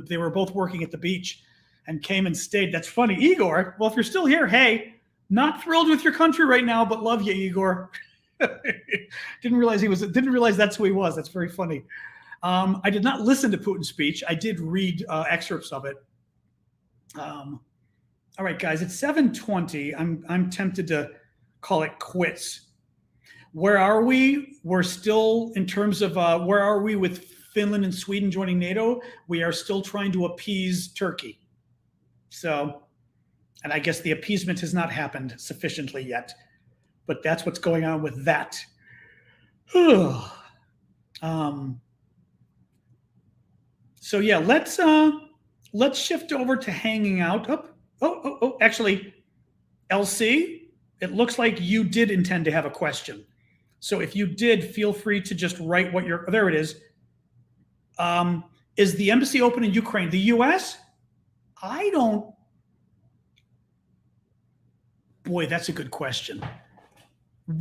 they were both working at the beach and came and stayed. That's funny. Igor, well, if you're still here, hey, not thrilled with your country right now, but love you, Igor. Didn't realize that's who he was. That's very funny. I did not listen to Putin's speech. I did read excerpts of it. All right, guys, it's 7:20. I'm tempted to call it quits. Where are we? We're still, in terms of where are we with Finland and Sweden joining NATO? We are still trying to appease Turkey. So, and I guess the appeasement has not happened sufficiently yet, but that's what's going on with that. So yeah, let's shift over to hanging out. Actually, LC, it looks like you did intend to have a question. So if you did, feel free to just write what you're, there it is. Is the embassy open in Ukraine? The US? Boy, that's a good question.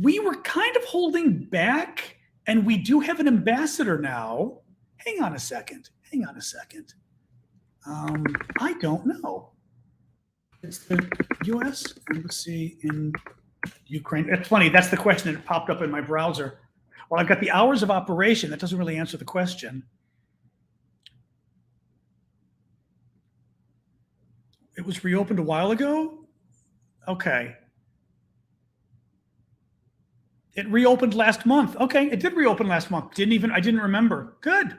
We were kind of holding back, and we do have an ambassador now. Hang on a second. I don't know. It's the U.S. embassy in Ukraine. It's funny. That's the question that popped up in my browser. Well, I've got the hours of operation. That doesn't really answer the question. It was reopened a while ago? Okay. It reopened last month. Okay, it did reopen last month. I didn't remember. Good.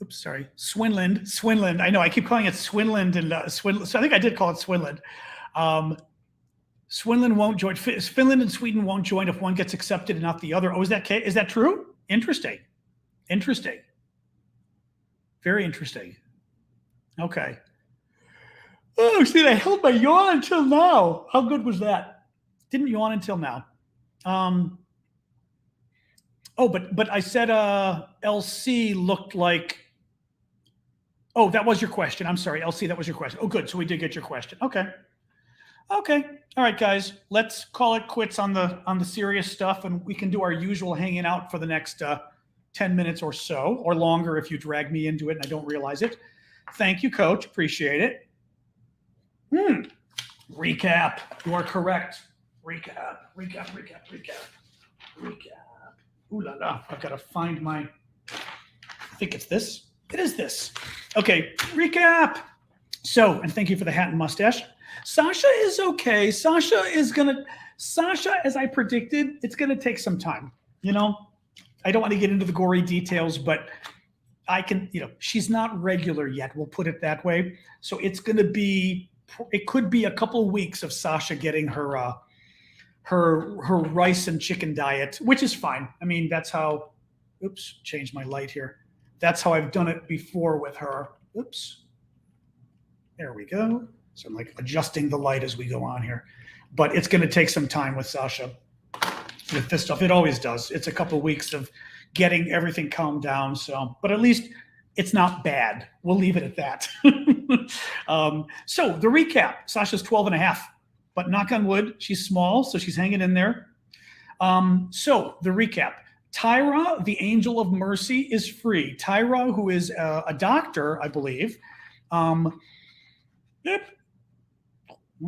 Oops, sorry. Swinland. I know I keep calling it Swinland and Swinland. So I think I did call it Swinland. Swinland won't join. Finland and Sweden won't join if one gets accepted and not the other. Oh, is that true? Interesting. Very interesting. Okay. Oh, see, I held my yawn until now. How good was that? Didn't yawn until now. But I said LC looked like. Oh, that was your question. I'm sorry, LC, that was your question. Oh, good. So we did get your question. Okay. All right, guys. Let's call it quits on the serious stuff, and we can do our usual hanging out for the next 10 minutes or so, or longer if you drag me into it and I don't realize it. Thank you, Coach. Appreciate it. Recap. You are correct. Recap. Ooh la la. I've got to find my. I think it's this. It is this. Okay. Recap. So, and thank you for the hat and mustache. Sasha is okay. Sasha, as I predicted, it's going to take some time. I don't want to get into the gory details, but I can, she's not regular yet. We'll put it that way. So it could be a couple of weeks of Sasha getting her rice and chicken diet, which is fine. I mean, that's how, oops, change my light here. That's how I've done it before with her. Oops. There we go. So I'm like adjusting the light as we go on here. But it's going to take some time with Sasha with this stuff. It always does. It's a couple of weeks of getting everything calmed down. So, but at least it's not bad. We'll leave it at that. So the recap, Sasha's 12 and a half, but knock on wood, she's small, so she's hanging in there. So the recap, Tyra, the angel of mercy, is free. Tyra, who is a doctor, I believe. Why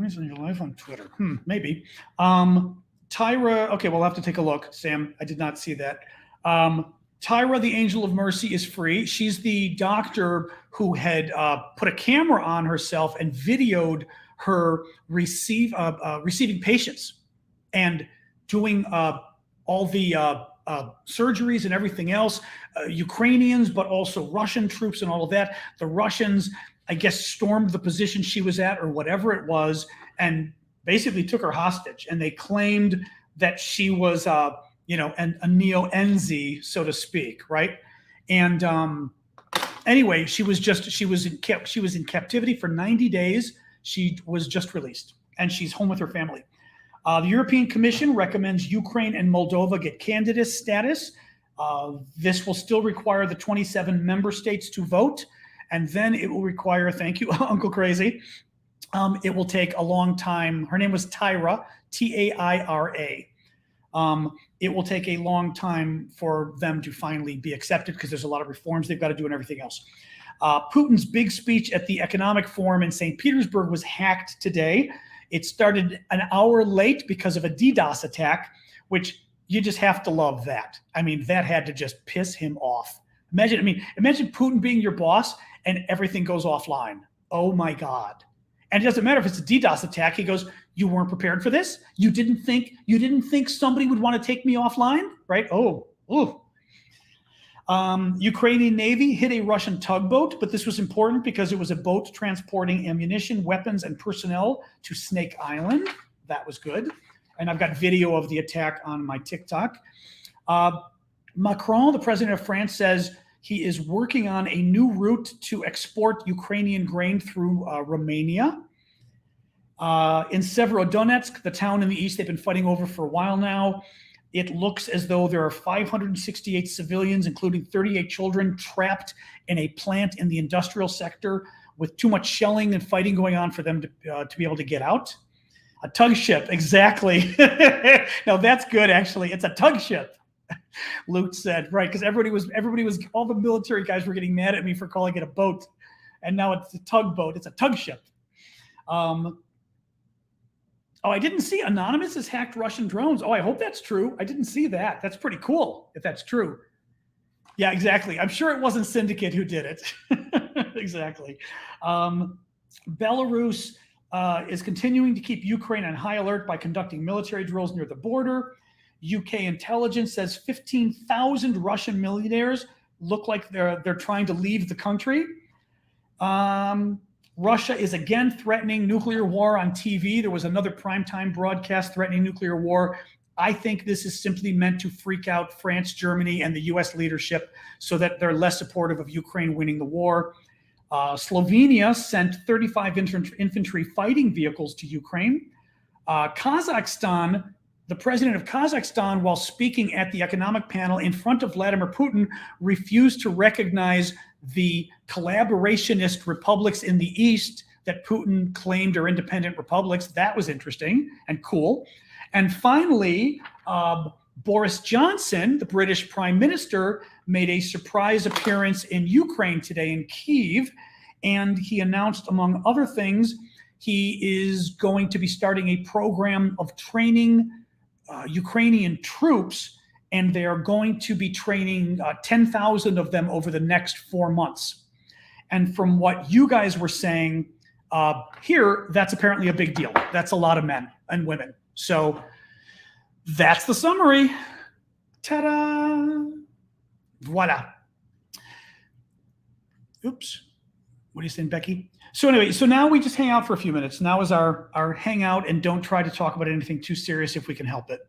isn't your live on Twitter? Maybe. Tyra, okay, we'll have to take a look. Sam, I did not see that. Tyra, the angel of mercy, is free. She's the doctor who had put a camera on herself and videoed her receiving patients and doing all the surgeries and everything else. Ukrainians, but also Russian troops and all of that. The Russians, I guess, stormed the position she was at or whatever it was and basically took her hostage. And they claimed that she was, a neo-Nazi, so to speak, right? And anyway, she was in captivity for 90 days. She was just released, and she's home with her family. The European Commission recommends Ukraine and Moldova get candidate status. This will still require the 27 member states to vote, and then it will require, thank you, Uncle Crazy, it will take a long time. Her name was Tyra, T-A-I-R-A. It will take a long time for them to finally be accepted because there's a lot of reforms they've got to do and everything else. Putin's big speech at the Economic Forum in St. Petersburg was hacked today. It started an hour late because of a DDoS attack, which you just have to love that. I mean, that had to just piss him off. Imagine Putin being your boss and everything goes offline. Oh my God. And it doesn't matter if it's a DDoS attack. He goes, you weren't prepared for this? You didn't think somebody would want to take me offline, right? Ukrainian Navy hit a Russian tugboat, but this was important because it was a boat transporting ammunition, weapons, and personnel to Snake Island. That was good. And I've got video of the attack on my TikTok. Macron, the president of France, says he is working on a new route to export Ukrainian grain through Romania. In Severodonetsk, the town in the east they've been fighting over for a while now, it looks as though there are 568 civilians, including 38 children, trapped in a plant in the industrial sector with too much shelling and fighting going on for them to be able to get out. A tug ship, exactly. No, that's good, actually. It's a tug ship. Lute said, right, because everybody was, all the military guys were getting mad at me for calling it a boat, and now it's a tugboat. It's a tug ship. I didn't see Anonymous has hacked Russian drones. I hope that's true. I didn't see that. That's pretty cool if that's true. Yeah, exactly. I'm sure it wasn't Syndicate who did it. Exactly. Belarus is continuing to keep Ukraine on high alert by conducting military drills near the border. UK intelligence says 15,000 Russian millionaires look like they're trying to leave the country. Russia is again threatening nuclear war on TV. There was another primetime broadcast threatening nuclear war. I think this is simply meant to freak out France, Germany, and the US leadership so that they're less supportive of Ukraine winning the war. Slovenia sent 35 infantry fighting vehicles to Ukraine. Kazakhstan, the president of Kazakhstan, while speaking at the economic panel in front of Vladimir Putin, refused to recognize the collaborationist republics in the East that Putin claimed are independent republics. That was interesting and cool. And finally, Boris Johnson, the British Prime Minister, made a surprise appearance in Ukraine today in Kyiv, and he announced, among other things, he is going to be starting a program of training Ukrainian troops, and they are going to be training 10,000 of them over the next 4 months. And from what you guys were saying here, that's apparently a big deal. That's a lot of men and women. So that's the summary. Ta-da! Voila. Oops. What are you saying, Becky? So anyway, so now we just hang out for a few minutes. Now is our hangout, and don't try to talk about anything too serious if we can help it.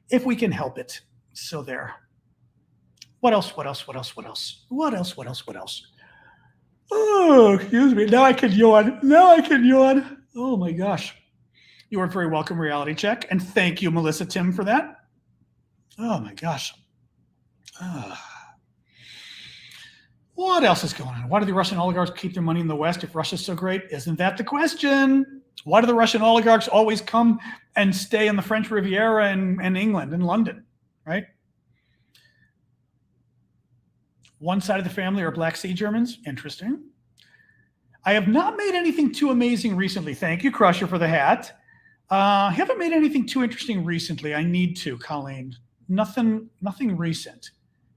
If we can help it. So there. What else? Oh, excuse me. Now I can yawn. Oh my gosh. You are very welcome, Reality Check. And thank you, Melissa Tim, for that. Oh my gosh. What else is going on? Why do the Russian oligarchs keep their money in the West if Russia's so great? Isn't that the question? Why do the Russian oligarchs always come and stay in the French Riviera and England and London, right? One side of the family are Black Sea Germans. Interesting. I have not made anything too amazing recently. Thank you, Crusher, for the hat. Haven't made anything too interesting recently. I need to, Colleen. Nothing recent.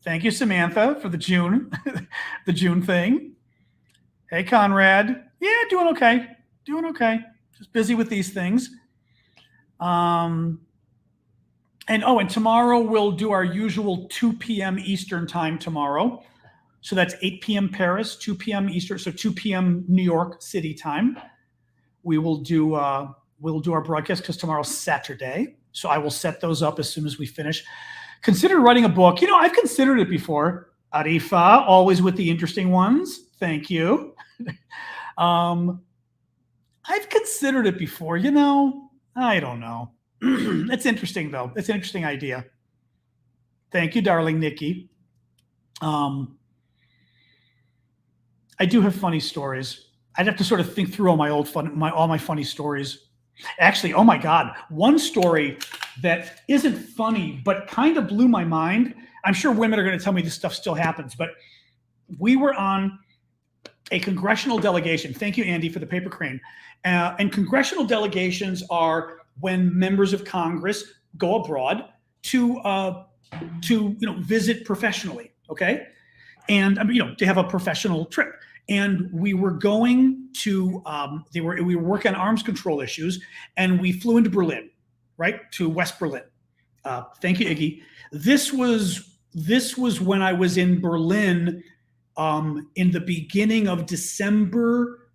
Thank you, Samantha, for the June, the June thing. Hey, Conrad. Yeah, doing okay. Just busy with these things. And tomorrow we'll do our usual 2 p.m. Eastern time tomorrow. So that's 8 p.m. Paris, 2 p.m. Eastern, so 2 p.m. New York City time. We'll do our broadcast because tomorrow's Saturday. So I will set those up as soon as we finish. Consider writing a book. I've considered it before. Arifa, always with the interesting ones. Thank you. I've considered it before. I don't know. It's interesting, though. It's an interesting idea. Thank you, darling Nikki. I do have funny stories. I'd have to sort of think through all my funny stories. Actually, oh my God, one story that isn't funny but kind of blew my mind. I'm sure women are going to tell me this stuff still happens, but we were on a congressional delegation. Thank you, Andy, for the paper crane. And congressional delegations are when members of Congress go abroad to visit professionally, okay? And to have a professional trip. And we were going to we were working on arms control issues, and we flew into Berlin, right, to West Berlin. Thank you, Iggy. This was when I was in Berlin in the beginning of December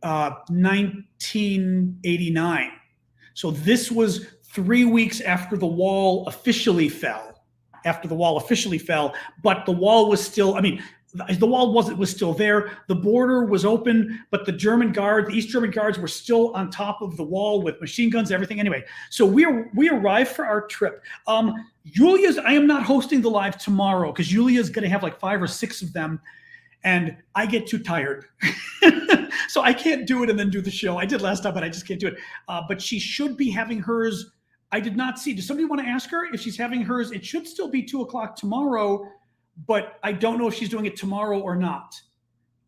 1989. So this was 3 weeks after the wall officially fell. But the wall was still, the wall was still there. The border was open, but the East German guards were still on top of the wall with machine guns, everything. Anyway, so we arrived for our trip. I am not hosting the live tomorrow because Julia's going to have like 5 or 6 of them, and I get too tired. So I can't do it and then do the show. I did last time, but I just can't do it. But she should be having hers. I did not see. Does somebody want to ask her if she's having hers? It should still be 2:00 tomorrow, but I don't know if she's doing it tomorrow or not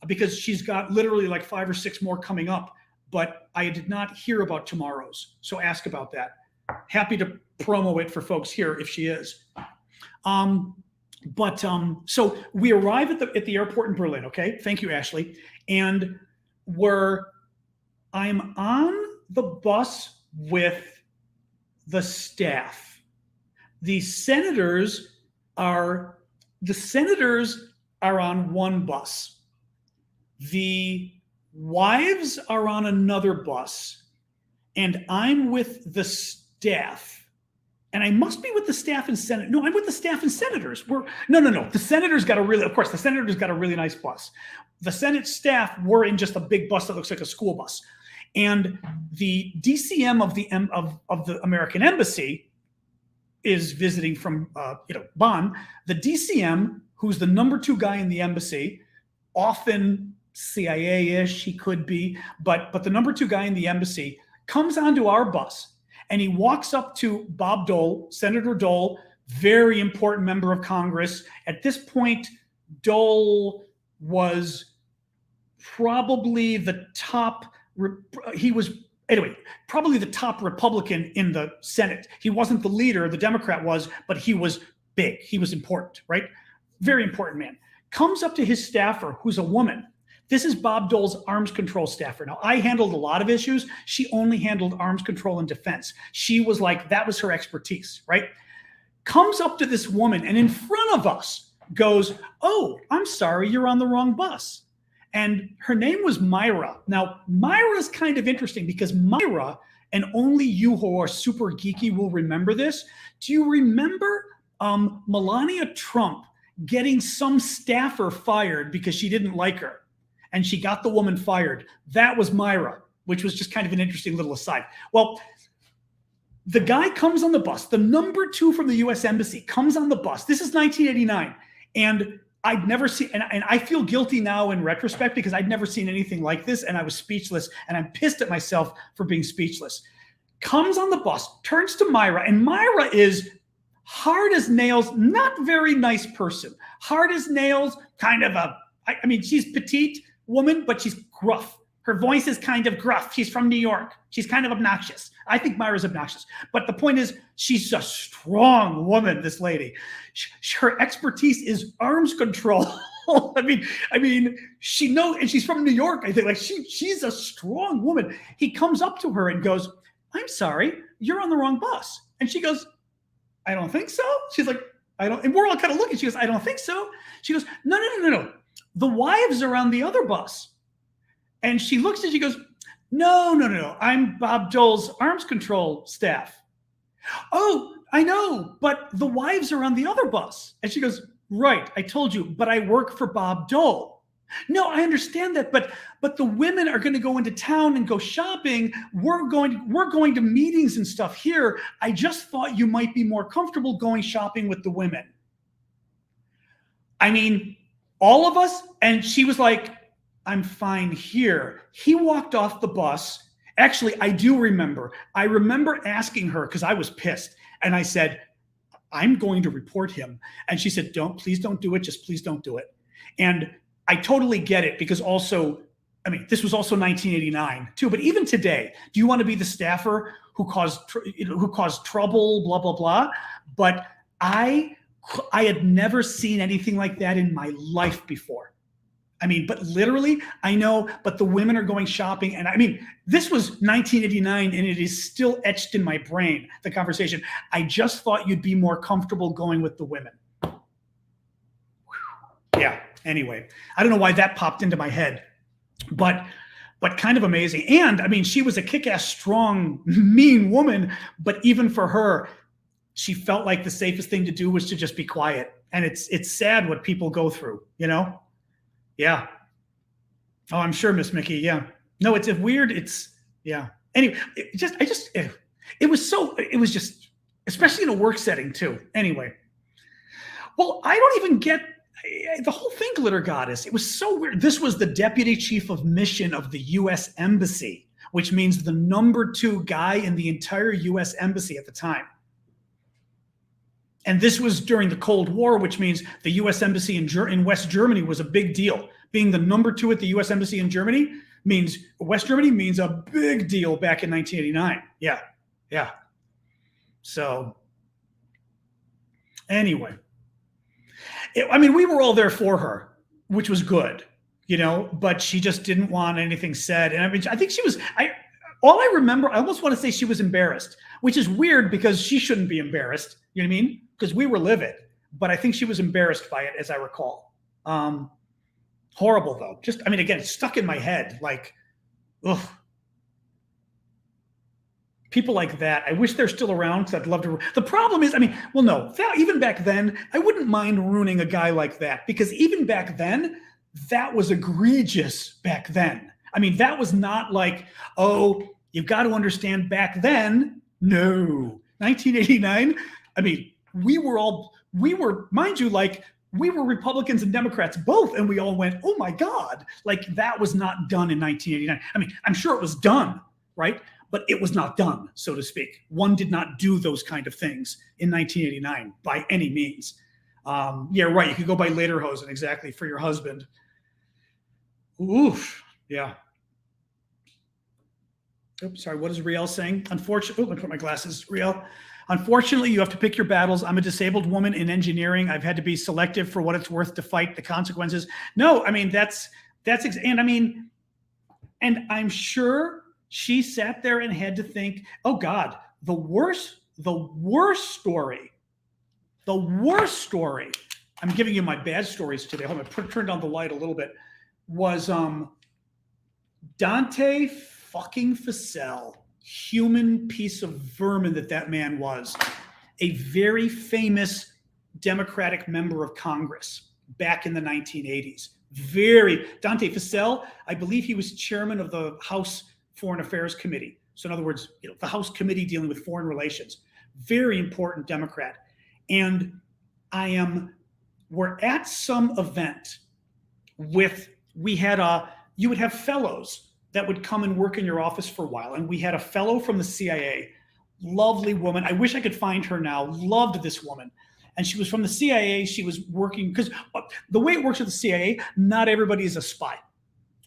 because she's got literally like 5 or 6 more coming up, but I did not hear about tomorrow's. So ask about that. Happy to promo it for folks here if she is. So we arrive at the airport in Berlin. Okay. Thank you, Ashley. And I'm on the bus with the staff. The senators are on one bus. The wives are on another bus. And I'm with the staff. And I must be with the staff and senate. No, I'm with the staff and senators. No. The senators got a really nice bus. The Senate staff were in just a big bus that looks like a school bus. And the DCM of the American Embassy is visiting from Bonn. The DCM, who's the number 2 guy in the embassy, often CIA-ish, he could be, but the number 2 guy in the embassy comes onto our bus and he walks up to Bob Dole, Senator Dole, very important member of Congress. At this point, Dole was probably the top. Probably the top Republican in the Senate. He wasn't the leader, the Democrat was, but he was big. He was important, right? Very important man. Comes up to his staffer, who's a woman. This is Bob Dole's arms control staffer. Now, I handled a lot of issues. She only handled arms control and defense. She was like, that was her expertise, right? Comes up to this woman and in front of us goes, "Oh, I'm sorry, you're on the wrong bus." And her name was Myra. Now, Myra's kind of interesting because Myra, and only you who are super geeky will remember this. Do you remember Melania Trump getting some staffer fired because she didn't like her. And she got the woman fired. That was Myra, which was just kind of an interesting little aside. Well, the guy comes on the bus. The number 2 from the U.S. Embassy comes on the bus. This is 1989. And I'd never seen, and I feel guilty now in retrospect because I'd never seen anything like this. And I was speechless. And I'm pissed at myself for being speechless. Comes on the bus, turns to Myra. And Myra is hard as nails, not very nice person. Hard as nails, kind of I mean, she's petite woman, but she's gruff. Her voice is kind of gruff. She's from New York. She's kind of obnoxious. I think Myra's obnoxious. But the point is, she's a strong woman, this lady. Her expertise is arms control. I mean, she knows, and she's from New York, I think. Like, she's a strong woman. He comes up to her and goes, "I'm sorry, you're on the wrong bus." And she goes, "I don't think so." She's like, "I don't," and we're all kind of looking. She goes, "I don't think so." She goes, No. The wives are on the other bus." And she looks and she goes, No. I'm Bob Dole's arms control staff." "Oh, I know, but the wives are on the other bus." And she goes, "Right, I told you, but I work for Bob Dole." "No, I understand that, but the women are going to go into town and go shopping. We're going to meetings and stuff here. I just thought you might be more comfortable going shopping with the women." I mean, all of us, and she was like, "I'm fine here." He walked off the bus. Actually, I do remember. I remember asking her because I was pissed, and I said, "I'm going to report him." And she said, Please don't do it. Just please don't do it." And I totally get it because also, I mean, this was also 1989 too. But even today, do you want to be the staffer who caused trouble, blah, blah, blah? But I had never seen anything like that in my life before. I mean, but literally, I know, but the women are going shopping. And I mean, this was 1989 and it is still etched in my brain, the conversation. "I just thought you'd be more comfortable going with the women." Yeah, anyway, I don't know why that popped into my head, but kind of amazing. And I mean, she was a kick-ass, strong, mean woman, but even for her, she felt like the safest thing to do was to just be quiet. And it's sad what people go through, you know? Yeah. Oh, I'm sure, Miss Mickey. Yeah. No, it's weird. Yeah. Anyway, it was just, especially in a work setting too. Anyway. Well, I don't even get the whole thing, Glitter Goddess. It was so weird. This was the deputy chief of mission of the U.S. Embassy, which means the number 2 guy in the entire U.S. Embassy at the time. And this was during the Cold War, which means the U.S. Embassy in West Germany was a big deal. Being the number 2 at the U.S. Embassy in Germany means West Germany means a big deal back in 1989. Yeah. So anyway, I mean, we were all there for her, which was good, you know, but she just didn't want anything said. And I mean, I think she was, all I remember, I almost want to say she was embarrassed, which is weird because she shouldn't be embarrassed. You know what I mean? Because we were livid, but I think she was embarrassed by it, as I recall. Horrible though. Just, I mean, again, it's stuck in my head. Like, ugh. People like that. I wish they're still around because I'd love to. The problem is, I mean, well, no, even back then, I wouldn't mind ruining a guy like that because even back then, that was egregious back then. I mean, that was not like, oh, you've got to understand back then. No, 1989. I mean, we were, mind you, like, we were Republicans and Democrats both, and we all went, "Oh my God," like that was not done in 1989. I mean, I'm sure it was done, right? But it was not done, so to speak. One did not do those kind of things in 1989 by any means. Yeah, right. You could go buy lederhosen exactly for your husband. Oof. Yeah. Oops, sorry. What is Riel saying? Unfortunately, let me put my glasses. Riel. Unfortunately, you have to pick your battles. I'm a disabled woman in engineering. I've had to be selective for what it's worth to fight the consequences. No, I mean, and I mean, and I'm sure she sat there and had to think, oh God, the worst story. I'm giving you my bad stories today. Hold on, turn down the light a little bit. Was Dante fucking Facel. Human piece of vermin that man was. A very famous Democratic member of Congress back in the 1980s. Dante Fascell, I believe he was chairman of the House Foreign Affairs Committee. So in other words, the House committee dealing with foreign relations. Very important Democrat. And we're at some event you would have fellows that would come and work in your office for a while. And we had a fellow from the CIA, lovely woman. I wish I could find her now. Loved this woman. And she was from the CIA. She was working, because the way it works with the CIA, not everybody is a spy.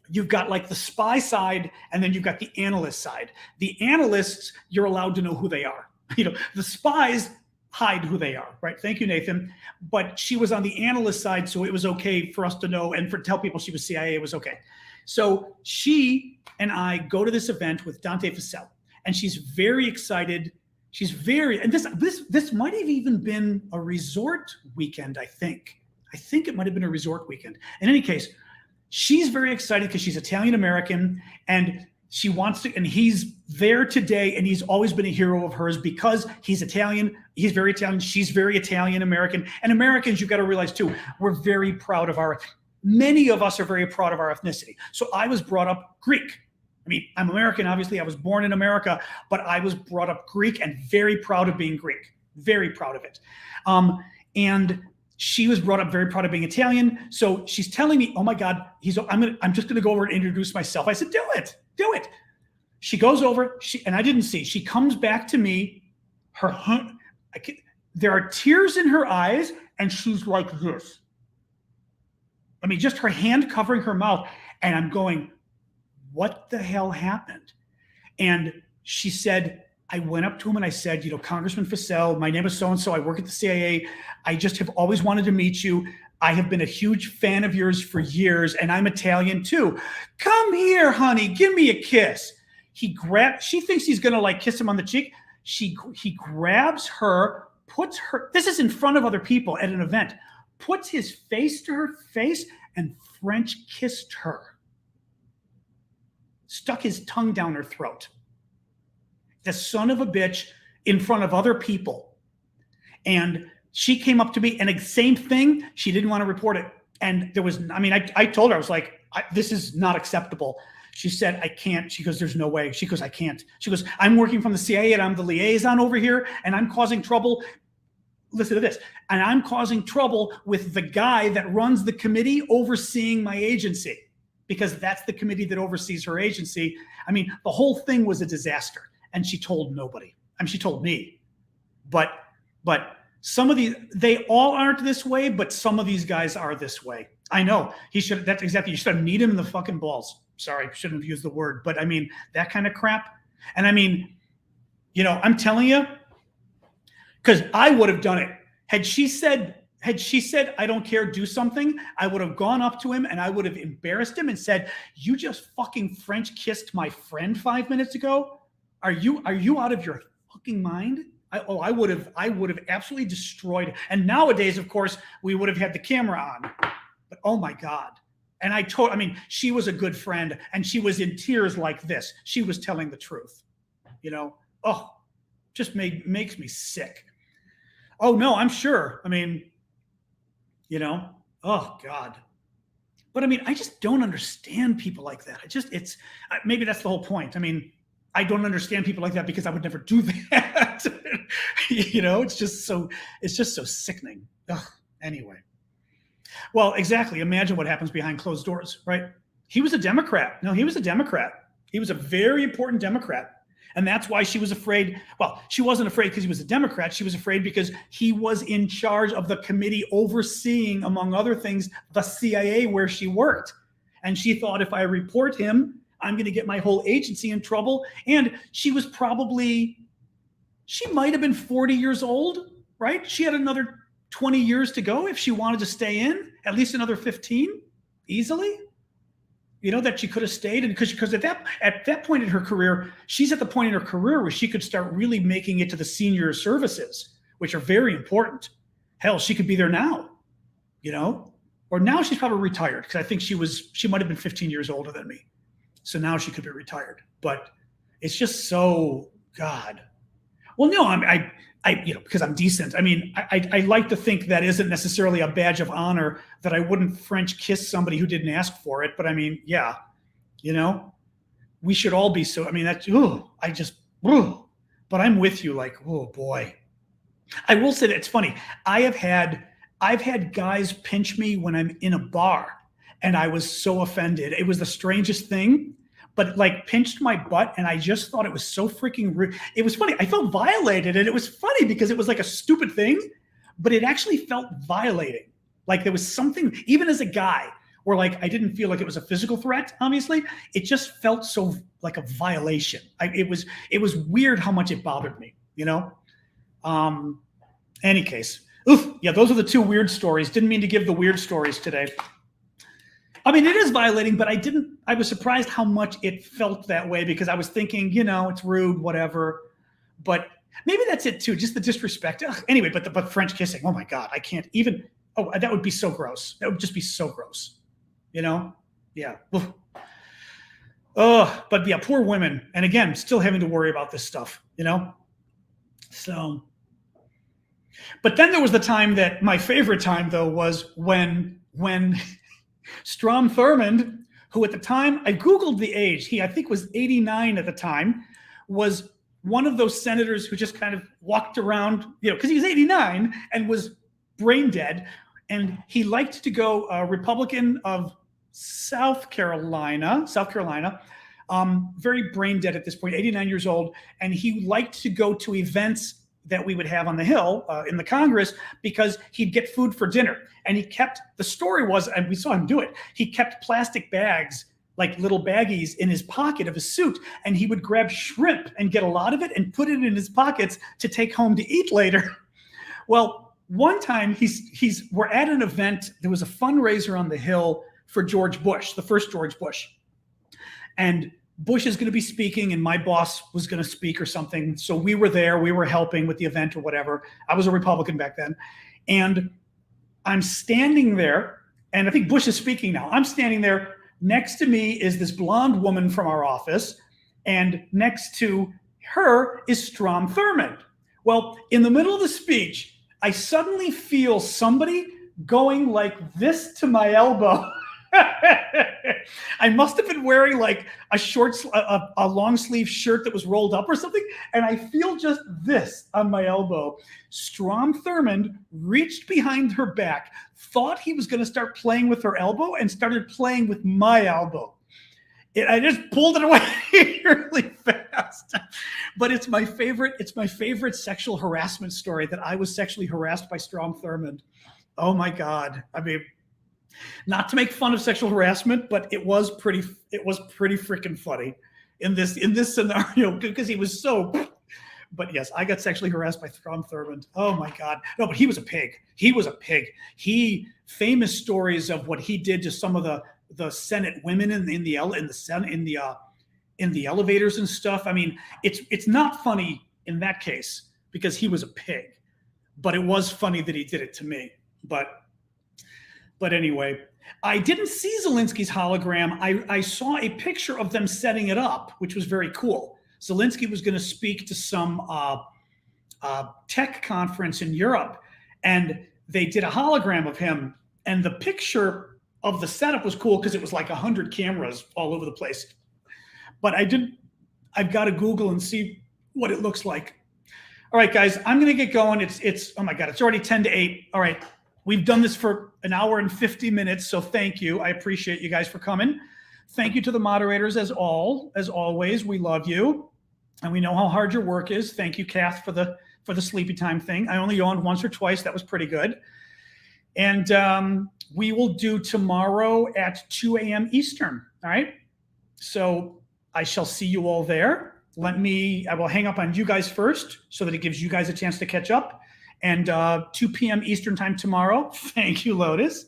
You've got like the spy side, and then you've got the analyst side. The analysts, you're allowed to know who they are. The spies hide who they are, right? Thank you, Nathan. But she was on the analyst side, so it was okay for us to know, and for tell people she was CIA, it was okay. So she and I go to this event with Dante Fascell, and she's very excited. And this might have even been a resort weekend, I think. I think it might have been a resort weekend. In any case, she's very excited because she's Italian American, and she wants to, and he's there today, and he's always been a hero of hers because he's Italian. He's very Italian. She's very Italian American. And Americans, you've got to realize too, we're very proud of many of us are very proud of our ethnicity. So I was brought up Greek. I mean, I'm American, obviously. I was born in America, but I was brought up Greek and very proud of being Greek. Very proud of it. And she was brought up very proud of being Italian. So she's telling me, oh my God, I'm just going to go over and introduce myself. I said, do it. She goes over, and I didn't see. She comes back to me. There are tears in her eyes, and she's like this. I mean, just her hand covering her mouth. And I'm going, what the hell happened? And she said, I went up to him and I said, Congressman Fascell, my name is so-and-so. I work at the CIA. I just have always wanted to meet you. I have been a huge fan of yours for years, and I'm Italian too. Come here, honey. Give me a kiss. She thinks he's going to kiss him on the cheek. He grabs her, this is in front of other people at an event, puts his face to her face and French kissed her. Stuck his tongue down her throat. The son of a bitch in front of other people. And she came up to me, and the same thing, she didn't want to report it. And I told her, I was like, this is not acceptable. She said, I can't. She goes, there's no way. She goes, I can't. She goes, I'm working from the CIA and I'm the liaison over here and I'm causing trouble. Listen to this. And I'm causing trouble with the guy that runs the committee overseeing my agency, because that's the committee that oversees her agency. I mean, the whole thing was a disaster. And she told nobody. She told me. But some of they all aren't this way, but some of these guys are this way. I know. You should have kneed him in the fucking balls. Sorry, shouldn't have used the word. But I mean, that kind of crap. And I mean, I'm telling you, because I would have done it. Had she said, I don't care, do something, I would have gone up to him and I would have embarrassed him and said, you just fucking French kissed my friend 5 minutes ago? Are you out of your fucking mind? I would have absolutely destroyed. And nowadays, of course, we would have had the camera on. But oh my God. And she was a good friend, and she was in tears like this. She was telling the truth. Just makes me sick. Oh no, I'm sure. Oh God. But I just don't understand people like that. Maybe that's the whole point. I don't understand people like that because I would never do that. It's just so sickening. Ugh. Anyway. Well, exactly. Imagine what happens behind closed doors, right? He was a Democrat. No, he was a Democrat. He was a very important Democrat. And that's why she was afraid. Well, she wasn't afraid because he was a Democrat. She was afraid because he was in charge of the committee overseeing, among other things, the CIA where she worked. And she thought, if I report him, I'm going to get my whole agency in trouble. And she might have been 40 years old, right? She had another 20 years to go if she wanted to stay in, at least another 15 easily, that she could have stayed. And because at that point in her career, she's at the point in her career where she could start really making it to the senior services, which are very important. Hell, she could be there now, or now she's probably retired, because I think she might've been 15 years older than me. So now she could be retired, but it's just so, God. Well, no, I because I'm decent. I mean, I like to think that isn't necessarily a badge of honor that I wouldn't French kiss somebody who didn't ask for it. But I mean, yeah, we should all be so. I mean, but I'm with you. Like, oh boy, I will say that it's funny. I've had guys pinch me when I'm in a bar, and I was so offended. It was the strangest thing. But like pinched my butt, and I just thought it was so freaking rude. It was funny. I felt violated, and it was funny because it was like a stupid thing, but it actually felt violating. Like there was something, even as a guy, where like I didn't feel like it was a physical threat. Obviously, it just felt so like a violation. It was weird how much it bothered me. Any case, yeah, those are the two weird stories. Didn't mean to give the weird stories today. I mean, it is violating, but I was surprised how much it felt that way because I was thinking, it's rude, whatever. But maybe that's it too, just the disrespect. Ugh, anyway, but French kissing, oh my God, I can't even, that would be so gross. That would just be so gross, Yeah. Ugh. Oh, but yeah, poor women. And again, still having to worry about this stuff, So, but then there was the time that my favorite time though was when Strom Thurmond, who at the time, I Googled the age, I think was 89 at the time, was one of those senators who just kind of walked around, because he was 89 and was brain dead. And he liked to go Republican of South Carolina, very brain dead at this point, 89 years old. And he liked to go to events that we would have on the Hill in the Congress because he'd get food for dinner. And the story was, and we saw him do it, he kept plastic bags, like little baggies in his pocket of his suit. And he would grab shrimp and get a lot of it and put it in his pockets to take home to eat later. Well, one time we're at an event. There was a fundraiser on the Hill for George Bush, the first George Bush. And Bush is going to be speaking and my boss was going to speak or something. So we were there, we were helping with the event or whatever. I was a Republican back then. And I'm standing there, and I think Bush is speaking now. I'm standing there. Next to me is this blonde woman from our office. And next to her is Strom Thurmond. Well, in the middle of the speech, I suddenly feel somebody going like this to my elbow. I must have been wearing like a long sleeve shirt that was rolled up or something. And I feel just this on my elbow. Strom Thurmond reached behind her back, thought he was going to start playing with her elbow and started playing with my elbow. I just pulled it away really fast. But it's my favorite sexual harassment story that I was sexually harassed by Strom Thurmond. Oh my God. I mean, not to make fun of sexual harassment, but it was pretty freaking funny in this scenario because he was so. But yes, I got sexually harassed by Strom Thurmond. Oh my God, no! But he was a pig. Famous stories of what he did to some of the Senate women in the elevators and stuff. I mean, it's not funny in that case because he was a pig, but it was funny that he did it to me. But anyway, I didn't see Zelensky's hologram. I saw a picture of them setting it up, which was very cool. Zelensky was going to speak to some tech conference in Europe, and they did a hologram of him. And the picture of the setup was cool because it was like 100 cameras all over the place. But I've got to Google and see what it looks like. All right, guys, I'm going to get going. It's oh my God, it's already 10 to 8. All right. We've done this for an hour and 50 minutes, so thank you. I appreciate you guys for coming. Thank you to the moderators as always. We love you, and we know how hard your work is. Thank you, Kath, for the sleepy time thing. I only yawned once or twice. That was pretty good. And we will do tomorrow at 2 a.m. Eastern. All right. So I shall see you all there. I will hang up on you guys first so that it gives you guys a chance to catch up. And 2 p.m. Eastern time tomorrow. Thank you, Lotus.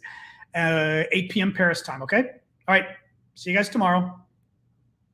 8 p.m. Paris time, okay? All right. See you guys tomorrow.